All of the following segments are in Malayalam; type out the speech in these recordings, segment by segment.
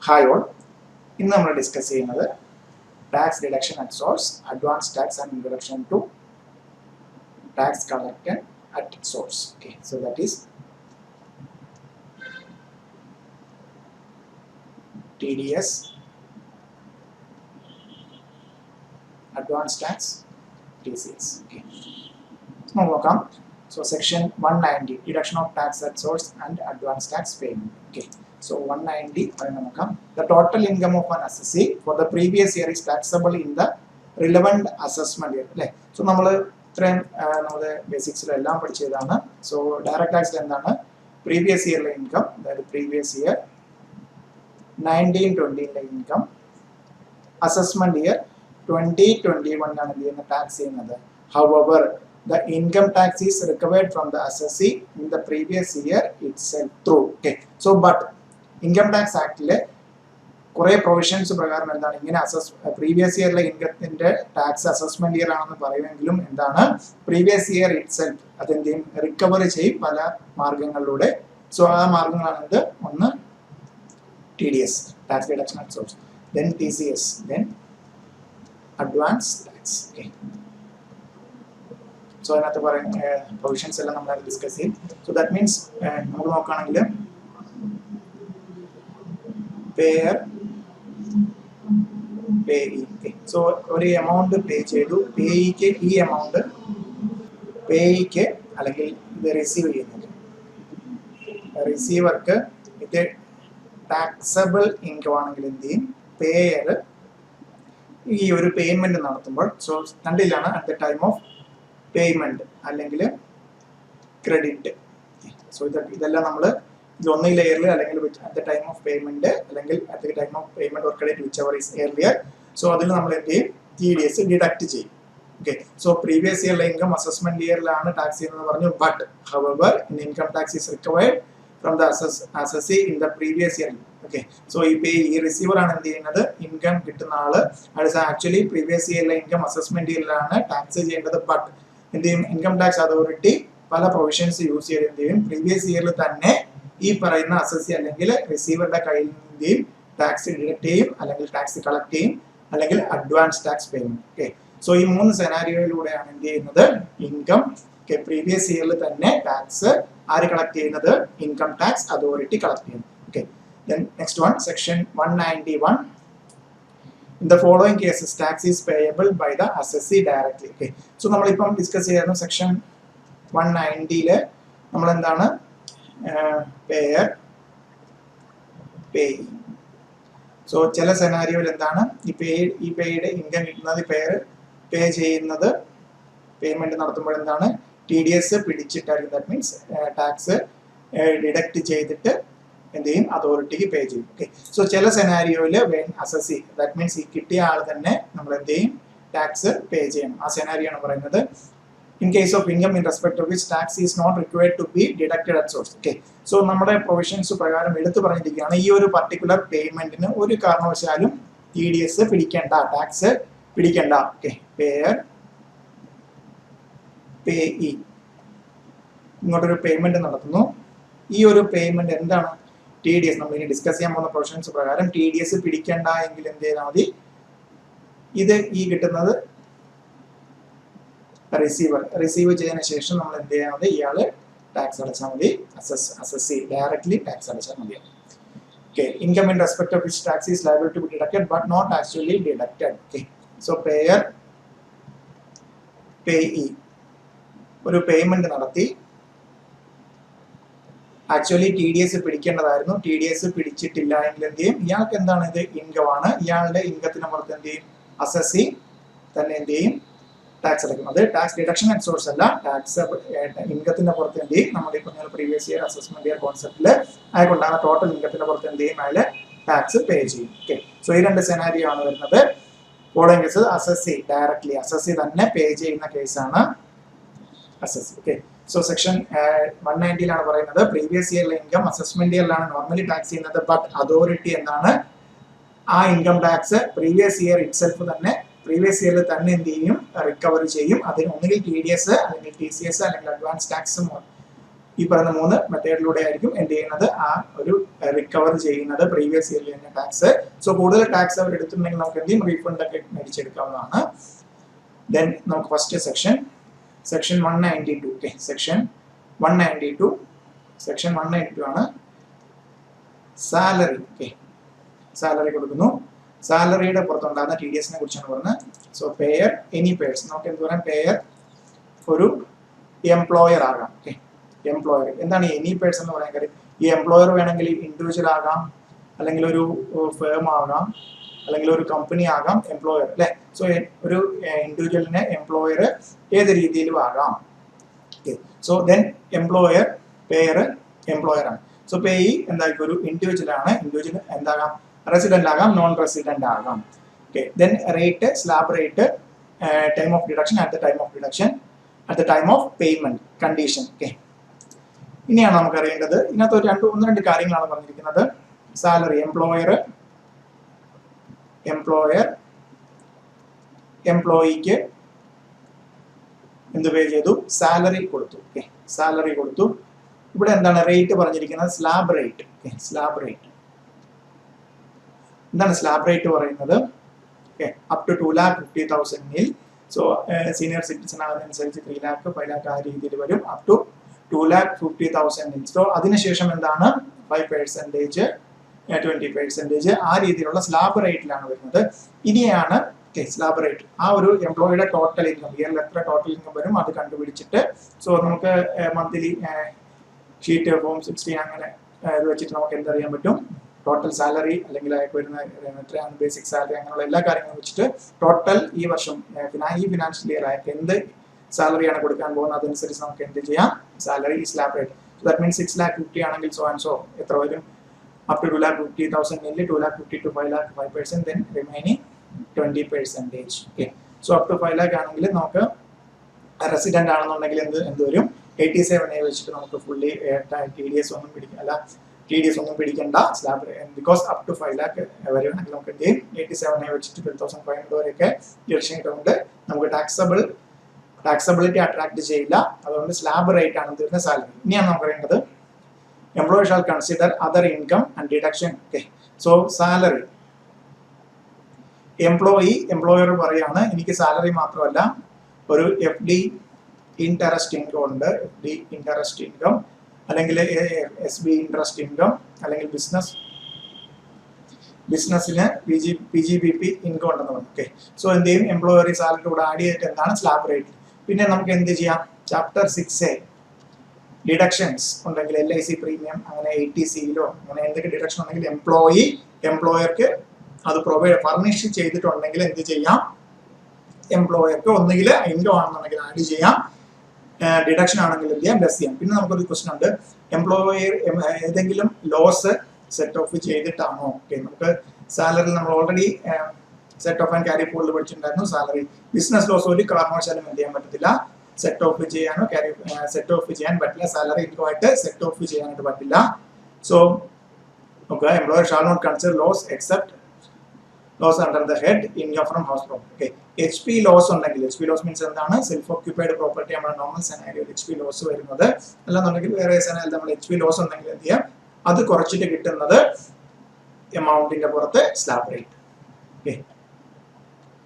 Hi all. ഇന്ന് നമ്മൾ ഡിസ്കസ് ചെയ്യുന്നത് tax deduction at source, advance tax and introduction to tax collected at source. Okay, so that is TDS, advance tax, TCS. Okay, so now welcome. So section 190, deduction of tax at source and advance tax payment. Okay, so 190 the total income of an assessee for the previous year is taxable in the relevant assessment year. Okay, so നമ്മൾ ഇത്രയും നമ്മുടെ ബേസിക്സിലെല്ലാം പഠിച്ചതാണ്. സോ ഡയറക്റ്റ് ടാക്സിൽ എന്താണ് പ്രീവിയസ് ഇയറിലെ ഇൻകം, അതായത് previous year 1920 income, assessment year 2021 ആണ് എന്ത് ചെയ്യുന്നത് ടാക്സ് ചെയ്യുന്നത്. However, the income tax is recovered from the assessee in the previous year itself through. Okay, so but income tax actile കുറെ പ്രൊവിഷൻസ് പ്രകാരം എന്താണ് ഇങ്ങനെ പ്രീവിയസ് ഇയറിലെ ഇൻകത്തിന്റെ ടാക്സ് അസസ്മെന്റ് ഇയർ ആണെന്ന് പറയുമെങ്കിലും എന്താണ് പ്രീവിയസ് ഇയർ ഇറ്റ്സെൽഫ് അതെന്തെയും റിക്കവർ ചെയ്യും പല മാർഗങ്ങളിലൂടെ. സോ ആ മാർഗങ്ങളാണ് ഇത്. ഒന്ന് TDS, tax deduction at source, then TCS, then advance tax. Okay, so അതിനകത്ത് പറയുന്ന പ്രൊവിഷൻസ് എല്ലാം നമ്മൾ ഡിസ്കസ് ചെയ്യും. സോ ദാറ്റ് മീൻസ് നമുക്ക് നോക്കുകയാണെങ്കിൽ പേയർ പേയി. സോ ഒരു എമൗണ്ട് പേ ചെയ്തു, പേയിക്ക് ഈ എമൗണ്ട് പേയിക്ക് അല്ലെങ്കിൽ ഇത് റിസീവ് ചെയ്യുന്നത് റിസീവർക്ക് ഇത് ടാക്സബിൾ ഇൻകം ആണെങ്കിൽ എന്ത് ചെയ്യും പേയർ ഈ ഒരു പേയ്മെന്റ് നടത്തുമ്പോൾ. സോ കണ്ടില്ലാണ് at the time of payment അല്ലെങ്കിൽ ക്രെഡിറ്റ്. സോ ഇതെല്ലാം നമ്മൾ ഒന്നീ ലെയറിൽ അല്ലെങ്കിൽ at the time of payment അല്ലെങ്കിൽ at the time of payment or credit whichever is earlier. So അതിൽ നമ്മൾ എന്ത് ചെയ്യും TDS ഡിഡക്ട് ചെയ്യും. ഓക്കെ, സോ പ്രീവിയസ് ഇയറിലെ ഇൻകം അസസ്മെന്റ് ഇയറിലാണ് ടാക്സ് ചെയ്യുന്നത് പറഞ്ഞു. But our income tax is recovered from the assessee in the previous year. Okay, so ഈ റിസീവർ ആണ് എന്ത് ചെയ്യുന്നത് ഇൻകം കിട്ടുന്ന ആള് ആക്ച്വലി പ്രീവിയസ് ഇയറിലെ ഇൻകം അസസ്മെന്റ് ഇയറിലാണ് ടാക്സ് ചെയ്യേണ്ടത്. ബട്ട് എന്ത് ചെയ്യും ഇൻകം ടാക്സ് അതോറിറ്റി പല പ്രൊവിഷൻസ് യൂസ് ചെയ്ത് എന്ത് ചെയ്യും പ്രീവിയസ് ഇയറിൽ തന്നെ ഈ പറയുന്ന അസസി അല്ലെങ്കിൽ റിസീവറുടെ കയ്യിൽ നിന്നും ടാക്സ് ഡിഡക്ട് ചെയ്യും, അല്ലെങ്കിൽ ടാക്സ് കളക്ട് ചെയ്യും, അല്ലെങ്കിൽ advance tax payment. Okay, so ഈ മൂന്ന് സെനാരിയോയിലൂടെയാണ് എന്ത് ചെയ്യുന്നത് ഇൻകം പ്രീവിയസ് ഇയറിൽ തന്നെ ടാക്സ് ആര് കളക്ട് ചെയ്യുന്നത് ഇൻകം ടാക്സ് അതോറിറ്റി കളക്ട് ചെയ്യുന്നു. Okay, then next one, section 191, in the following cases tax is payable by the assessee directly. Okay, so നമ്മളിപ്പം ഡിസ്കസ് ചെയ്യായിരുന്നു സെക്ഷൻ 190 നമ്മൾ എന്താണ് പേയർ പേയ്. സോ ചില സെനാരിയോയിൽ എന്താണ് ഈ പേയുടെ ഇൻകം കിട്ടുന്നത് പേയർ പേ ചെയ്യുന്നത് പേയ്മെന്റ് നടത്തുമ്പോൾ എന്താണ് TDS പിടിച്ചിട്ടായിരിക്കും. ദാറ്റ് മീൻസ് ടാക്സ് ഡിഡക്ട് ചെയ്തിട്ട് എന്ത് ചെയ്യും അതോറിറ്റിക്ക് പേ ചെയ്യും. ഓക്കെ, സോ ചില സെനാരിയോയിൽ അസസി ദാറ്റ് മീൻസ് ഈ കിട്ടിയ ആൾ തന്നെ നമ്മൾ എന്ത് ചെയ്യും ടാക്സ് പേ ചെയ്യണം. ആ സെനാരിയോ ആണ് പറയുന്നത് in case of income in respect of which tax is not required to be deducted at source. Okay, so നമ്മുടെ പ്രൊവിഷൻസ് പ്രകാരം എടുത്തു പറഞ്ഞിരിക്കുകയാണ് ഈ ഒരു പർട്ടിക്കുലർ പേയ്മെന്റിന് ഒരു കാരണവശാലും TDS പിടിക്കേണ്ട, ടാക്സ് പിടിക്കേണ്ട. ഓക്കെ, പേയർ പേയി ഇങ്ങോട്ടൊരു പേയ്മെന്റ് നടത്തുന്നു. ഈ ഒരു പേയ്മെന്റ് എന്താണ് TDS നമ്മൾ ഇനി ഡിസ്കസ് ചെയ്യാൻ പോകുന്ന പ്രൊവിഷൻസ് പ്രകാരം TDS പിടിക്കേണ്ട എങ്കിൽ എന്ത് ചെയ്താൽ മതി ഇത് ഈ കിട്ടുന്നത് റിസീവ് ചെയ്തതിനു ശേഷം നമ്മൾ എന്ത് ചെയ്യാൻ മതി ഇയാള് ടാക്സ് അടച്ചാൽ മതി. അസസി ഡയറക്ട്ലി ടാക്സ് അടച്ചാൽ മതി. Okay, income in respect of which tax is liable to be deducted but not actually deducted. Okay, so payer payee ഒരു പേയ്മെന്റ് നടത്തി, ആക്ച്വലി TDS പിടിക്കേണ്ടതായിരുന്നു, TDS പിടിച്ചിട്ടില്ല എങ്കിൽ എന്ത് ചെയ്യും ഇയാൾക്ക് എന്താണ് ഇത് ഇൻകം ആണ്, ഇയാളുടെ ഇൻകത്തിന് പുറത്ത് എന്ത് ചെയ്യും അസസി തന്നെ എന്ത് ചെയ്യും ടാക്സ് അടയ്ക്കും. അത് ടാക്സ് ഡിഡക്ഷൻ അറ്റ് സോഴ്സ് അല്ല, ടാക്സ് ഇൻകത്തിന്റെ പുറത്ത് എന്ത് ചെയ്യും നമ്മുടെ ഇപ്പൊ പ്രീവിയസ് ഇയർ അസസ്മെന്റ് ഇയർ കോൺസെപ്റ്റില് അയാൾക്കുണ്ടാകുന്ന ടോട്ടൽ ഇൻകത്തിന്റെ പുറത്ത് എന്ത് ചെയ്യും അയാള് ടാക്സ് പേ ചെയ്യും. ഓക്കെ, സോ ഈ രണ്ട് സെനാരിയോ ആണ് വരുന്നത്. Following case assessee directly assessee തന്നെ പേ ചെയ്യുന്ന കേസാണ് അസസി. ഓക്കെ, സോ സെക്ഷൻ 190 പറയുന്നത് പ്രീവിയസ് ഇയറിലെ ഇൻകം അസസ്മെന്റ് ഇയറിലാണ് നോർമലി ടാക്സ് ചെയ്യുന്നത്. ബട്ട് അതോറിറ്റി എന്താണ് ആ income tax previous year itself തന്നെ പ്രീവിയസ് ഇയറിൽ തന്നെ എന്ത് ചെയ്യും റിക്കവർ ചെയ്യും. അതിന് ഒന്നുകിൽ TDS അല്ലെങ്കിൽ TCS അല്ലെങ്കിൽ അഡ്വാൻസ് ടാക്സും ഈ പറയുന്ന 3 മെത്തേഡിലൂടെ ആയിരിക്കും എന്ത് ചെയ്യുന്നത് ആ ഒരു റിക്കവർ ചെയ്യുന്നത് പ്രീവിയസ് ഇയറിൽ തന്നെ ടാക്സ്. സോ കൂടുതൽ ടാക്സ് അവർ എടുത്തിട്ടുണ്ടെങ്കിൽ നമുക്ക് എന്ത് ചെയ്യും റീഫണ്ട് ഒക്കെ മേടിച്ചെടുക്കാവുന്നതാണ്. ദെൻ നമുക്ക് ഫസ്റ്റ് സെക്ഷൻ 192 ഓക്കെ സെക്ഷൻ 192 ആണ് സാലറി. ഓക്കെ സാലറി കൊടുക്കുന്നു. സാലറിയുടെ പുറത്തുണ്ടാകുന്ന TDS കുറിച്ചാണ് പറയുന്നത്. സോ പേയർ എനി പേഴ്സൺ, നമുക്ക് എന്ത് പറയാം, പേയർ ഒരു എംപ്ലോയർ ആകാം. ഓക്കെ എംപ്ലോയർ എന്താണ് എനി പേഴ്സൺ എന്ന് പറയാൻ കാര്യം, ഈ എംപ്ലോയർ വേണമെങ്കിൽ ഇൻഡിവിജ്വൽ ആകാം, അല്ലെങ്കിൽ ഒരു ഫേം ആകാം, അല്ലെങ്കിൽ ഒരു കമ്പനി ആകാം എംപ്ലോയർ അല്ലെ. സോ ഒരു ഇൻഡിവിജ്വലിനെ എംപ്ലോയർ ഏത് രീതിയിലും ആകാം. Okay so then employer payer employer ആണ്. സോ പേയി എന്തായിരിക്കും ഒരു ഇൻഡിവിജ്വൽ ആണ്. ഇൻഡിവിജ്വൽ എന്താകാം, റെസിഡന്റ് ആകാം, നോൺ റെസിഡന്റ് ആകാം. Okay then rate, slab rate, time of deduction, at the time of deduction, at the time of payment, condition. Okay ഇനിയാണ് നമുക്ക് അറിയേണ്ടത്. ഇതിനകത്ത് ഒന്ന് രണ്ട് കാര്യങ്ങളാണ് പറഞ്ഞിരിക്കുന്നത്. സാലറി എംപ്ലോയിക്ക് എന്ത് പേ ചെയ്തു, സാലറി കൊടുത്തു. ഓക്കെ സാലറി കൊടുത്തു. ഇവിടെ എന്താണ് റേറ്റ് പറഞ്ഞിരിക്കുന്നത്, slab rate. Okay slab rate എന്താണ് സ്ലാബ് റേറ്റ് പറയുന്നത്, okay up to 2,50,000 so senior citizen ആകുന്നതനുസരിച്ച് 3 lakh 5 lakh ആ രീതിയിൽ വരും, അപ് ടു 2,50,000. സോ അതിനുശേഷം എന്താണ് 5%, 20% ആ രീതിയിലുള്ള സ്ലാബ് റേറ്റിലാണ് വരുന്നത്. ഇനിയാണ് സ്ലാബ് റേറ്റ് ആ ഒരു എംപ്ലോയിയുടെ ടോട്ടൽ ഇൻകം, ഇയറിൽ എത്ര ടോട്ടൽ ഇൻകം വരും അത് കണ്ടുപിടിച്ചിട്ട്, സോ നമുക്ക് മന്ത്ലി ഷീറ്റ് ഫോം 16 അങ്ങനെ ഇത് വെച്ചിട്ട് നമുക്ക് എന്തറിയാൻ പറ്റും, ടോട്ടൽ സാലറി അല്ലെങ്കിൽ വരുന്ന എത്രയാണ് ബേസിക് സാലറി അങ്ങനെയുള്ള എല്ലാ കാര്യങ്ങളും വെച്ചിട്ട് ടോട്ടൽ ഈ വർഷം ഈ ഫിനാൻഷ്യൽ ഇയർ ആയിട്ട് എന്ത് സാലറിയാണ് കൊടുക്കാൻ പോകുന്നത് അതനുസരിച്ച് നമുക്ക് എന്ത് ചെയ്യാം, salary slab rate. So that means 6,50,000 ആണെങ്കിൽ സോ ആൻഡ് സോ എത്ര വരും, up to 2,50,000 2,50,000 to 5 lakh 5%, then remaining 20%. Okay so up to 5 lakh ആണെങ്കിൽ നമുക്ക് റെസിഡന്റ് ആണെന്നുണ്ടെങ്കിൽ എന്ത് വരും, 87A വെച്ചിട്ട് നമുക്ക് ഫുള്ളി TDS ഒന്നും പിടിക്കേണ്ട slab, because up to 5 lakh വരുവാണെങ്കിൽ നമുക്ക് എന്ത് ചെയ്യും 87A വെച്ചിട്ട് 12,500 വരെയൊക്കെ ഡിഡക്ഷൻ കിട്ടുന്നുണ്ട്. നമുക്ക് ടാക്സബിലിറ്റി അട്രാക്ട് ചെയ്യില്ല, അതുകൊണ്ട് സ്ലാബ് റേറ്റ് ആണ് വരുന്ന സാലറി. ഇനിയാണ് നമുക്ക് അറിയേണ്ടത് employer shall consider other income and deduction. Okay so salary employer പറയാണ് എനിക്ക് സാലറി മാത്രമല്ല ഒരു FD ഇൻട്രസ്റ്റ് ഇൻകം ഉണ്ട്, FD ഇൻട്രസ്റ്റ് ഇൻകം അല്ലെങ്കിൽ SB ഇൻട്രസ്റ്റ് ഇൻകം അല്ലെങ്കിൽ ബിസിനസ്സിന് PGBP ഇൻകം ഉണ്ടെന്ന് പറഞ്ഞു. ഓക്കെ സോ എന്ത് ചെയ്യും, എംപ്ലോയർ ഈ സാലറി കൂടെ ആഡ് ചെയ്തിട്ട് എന്താണ് സ്ലാബ് റേറ്റ്. പിന്നെ നമുക്ക് എന്ത് ചെയ്യാം, ചാപ്റ്റർ 6A ഡിഡക്ഷൻസ് ഉണ്ടെങ്കിൽ LIC പ്രീമിയം അങ്ങനെ 80Cയിലോ അങ്ങനെ എന്തൊക്കെ ഡിഡക്ഷൻ ഉണ്ടെങ്കിൽ എംപ്ലോയർക്ക് അത് ഫർണിഷ് ചെയ്തിട്ടുണ്ടെങ്കിൽ എന്ത് ചെയ്യാം, എംപ്ലോയർക്ക് ഒന്നുകിൽ ഇൻകം ആണെന്നുണ്ടെങ്കിൽ ആഡ് ചെയ്യാം, ഡിഡക്ഷൻ ആണെങ്കിൽ എന്ത് ചെയ്യാം, ലെസ് ചെയ്യാം. പിന്നെ നമുക്കൊരു ക്വസ്റ്റൻ ഉണ്ട്, എംപ്ലോയർ ഏതെങ്കിലും ലോസ് സെറ്റ് ഓഫ് ചെയ്തിട്ടാണോ. ഓക്കെ നമുക്ക് സാലറി നമ്മൾ already set off and carry forward പഠിച്ചിട്ടുണ്ടായിരുന്നു. സാലറി ബിസിനസ് ലോസ് ഒരു കാരണവശാലും എന്ത് ചെയ്യാൻ പറ്റത്തില്ല, സെറ്റ് ഓഫ് ചെയ്യാനോ സെറ്റ് ഓഫ് ചെയ്യാൻ പറ്റില്ല. സാലറി ഇൻകം ആയിട്ട് സെറ്റ് ഓഫ് ചെയ്യാനായിട്ട് പറ്റില്ല. So okay employer shall not consider loss except loss under the head income from house property. Okay HP loss ഉണ്ടെങ്കിൽ, HP ലോസ് മീൻസ് എന്താണ്, സെൽഫ് ഓക്യുപ്പൈഡ് പ്രോപ്പർട്ടി നമ്മുടെ നോർമൽ സെനാരിയോ HP ലോസ് വരുന്നത്, അല്ലാന്നുണ്ടെങ്കിൽ വേറെ സെനാരിയോ നമ്മൾ HP ലോസ് ഉണ്ടെങ്കിൽ എന്ത് ചെയ്യാം, അത് കുറച്ചിട്ട് കിട്ടുന്നത് എമൗണ്ടിന്റെ പുറത്ത് സ്ലാബ് റേറ്റ്. ഓക്കെ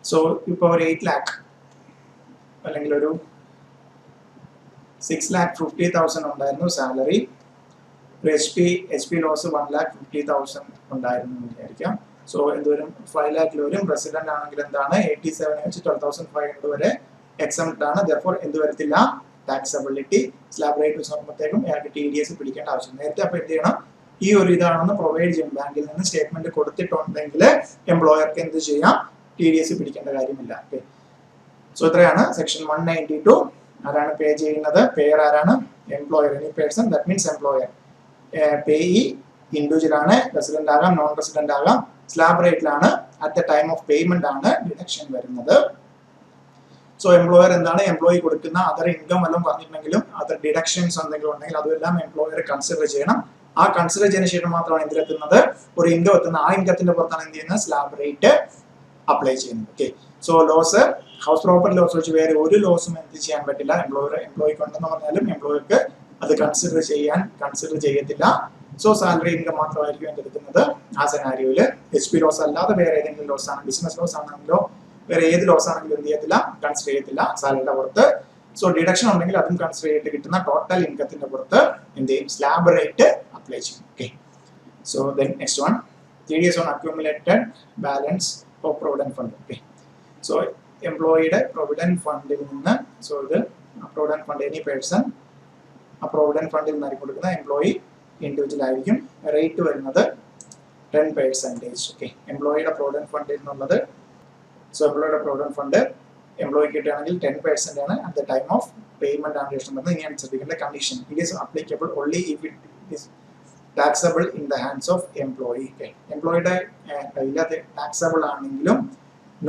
സോ ഇപ്പോൾ ഒരു 8 lakh അല്ലെങ്കിൽ ഒരു 6,50,000 ഉണ്ടായിരുന്നു സാലറി, ഒരു HP ലോസ് 1,50,000 ഉണ്ടായിരുന്നു എന്ന് വിചാരിക്കാം. സോ എന്തുവരും 5 lakh വരും. റെസിഡന്റ് ആണെങ്കിൽ എന്താണ് 87 വെച്ച് 12,500 വരെ എക്സംപ്റ്റ് ആണ്. ദെർഫോർ എന്ത് വരത്തില്ല, ടാക്സബിലിറ്റി സ്ലാബ് റേറ്റ് നോക്കുമ്പോഴത്തേക്കും അയാൾക്ക് TDS പിടിക്കേണ്ട ആവശ്യം. നേരത്തെ അപ്പോൾ എന്ത് ചെയ്യണം, ഈ ഒരു ഇതാണെന്ന് പ്രൊവൈഡ് ചെയ്യും, ബാങ്കിൽ നിന്ന് സ്റ്റേറ്റ്മെന്റ് കൊടുത്തിട്ടുണ്ടെങ്കിൽ എംപ്ലോയർക്ക് എന്ത് ചെയ്യാം, TDS പിടിക്കേണ്ട കാര്യമില്ല. ഓക്കെ സോ ഇത്രയാണ് സെക്ഷൻ 192. ആരാണ് പേ ചെയ്യുന്നത്, പേയർ ആരാണ്, employer any person that means employer. Payee individual ആണ്, റെസിഡന്റ് ആകാം, നോൺ റെസിഡന്റ് ആകാം. സ്ലാബ് റേറ്റിലാണ്, at the time of payment ആണ് ഡിഡക്ഷൻ വരുന്നത്. സോ എംപ്ലോയർ എന്താണ്, എംപ്ലോയി കൊടുക്കുന്ന അതർ ഇൻകം വല്ലതും പറഞ്ഞിട്ടുണ്ടെങ്കിലും അതർ ഡിഡക്ഷൻസ് എന്തെങ്കിലും ഉണ്ടെങ്കിൽ അതെല്ലാം എംപ്ലോയർ കൺസിഡർ ചെയ്യണം. ആ കൺസിഡർ ചെയ്തതിനു ശേഷം മാത്രമാണ് എന്തിലെത്തുന്നത്, ഒരു ഇൻകം എത്തുന്നത്. ആ ഇൻകത്തിന്റെ പുറത്താണ് എന്ത് ചെയ്യുന്നത്, സ്ലാബ് റേറ്റ് അപ്ലൈ ചെയ്യുന്നത്. Okay so loss, house property loss വെച്ച് വേറെ ഒരു ലോസും എന്ത് ചെയ്യാൻ പറ്റില്ല, എംപ്ലോയിക്ക് ഉണ്ടെന്ന് പറഞ്ഞാലും എംപ്ലോയർക്ക് അത് കൺസിഡർ ചെയ്യത്തില്ല. സോ സാലറി ഇൻകം മാത്രമായിരിക്കും എൻ്റെ എടുക്കുന്നത്. ആ സെനാരിയോയില് HP ലോസ് അല്ലാതെ വേറെ ഏതെങ്കിലും ലോസ് ആണ്, ബിസിനസ് ലോസ് ആണെങ്കിലോ വേറെ ഏത് ലോസ് ആണെങ്കിലും എന്ത് ചെയ്യത്തില്ല, കൺസിഡർ ചെയ്യത്തില്ല സാലറിയുടെ പുറത്ത്. സോ ഡിഡക്ഷൻ ഉണ്ടെങ്കിൽ അതും കൺസിഡർ ചെയ്തിട്ട് കിട്ടുന്ന ടോട്ടൽ ഇൻകത്തിന്റെ പുറത്ത് എന്ത് ചെയ്യും, സ്ലാബ് റേറ്റ് അപ്ലൈ ചെയ്യും. Okay, so then next one, TDS on accumulated balance of provident fund. Okay, so എംപ്ലോയിയുടെ പ്രൊവിഡന്റ് ഫണ്ടിൽ നിന്ന്, സോ ഇത് പ്രൊവിഡന്റ് ഫണ്ട് എനി പേഴ്സൺ ആ പ്രൊവിഡന്റ് ഫണ്ടിൽ നിന്ന് കൊടുക്കുന്ന എംപ്ലോയി ഇൻഡിവിജ്വൽ ആയിരിക്കും. റേറ്റ് വരുന്നത് 10%. ഓക്കെ, എംപ്ലോയിയുടെ പ്രൊവിഡന്റ് ഫണ്ടിൽ നിന്നുള്ളത്, സോ എംപ്ലോയിയുടെ പ്രൊവിഡന്റ് ഫണ്ട് എംപ്ലോയിക്ക് കിട്ടുകയാണെങ്കിൽ 10% ആണ്. At the time of payment ആണ് രജിസ്റ്റർ വരുന്നത്. ഇങ്ങനെ ശ്രദ്ധിക്കേണ്ട condition, it is applicable only if it is taxable in the hands of employee. എംപ്ലോയിയുടെ കയ്യിൽ അത് ടാക്സബിൾ ആണെങ്കിലും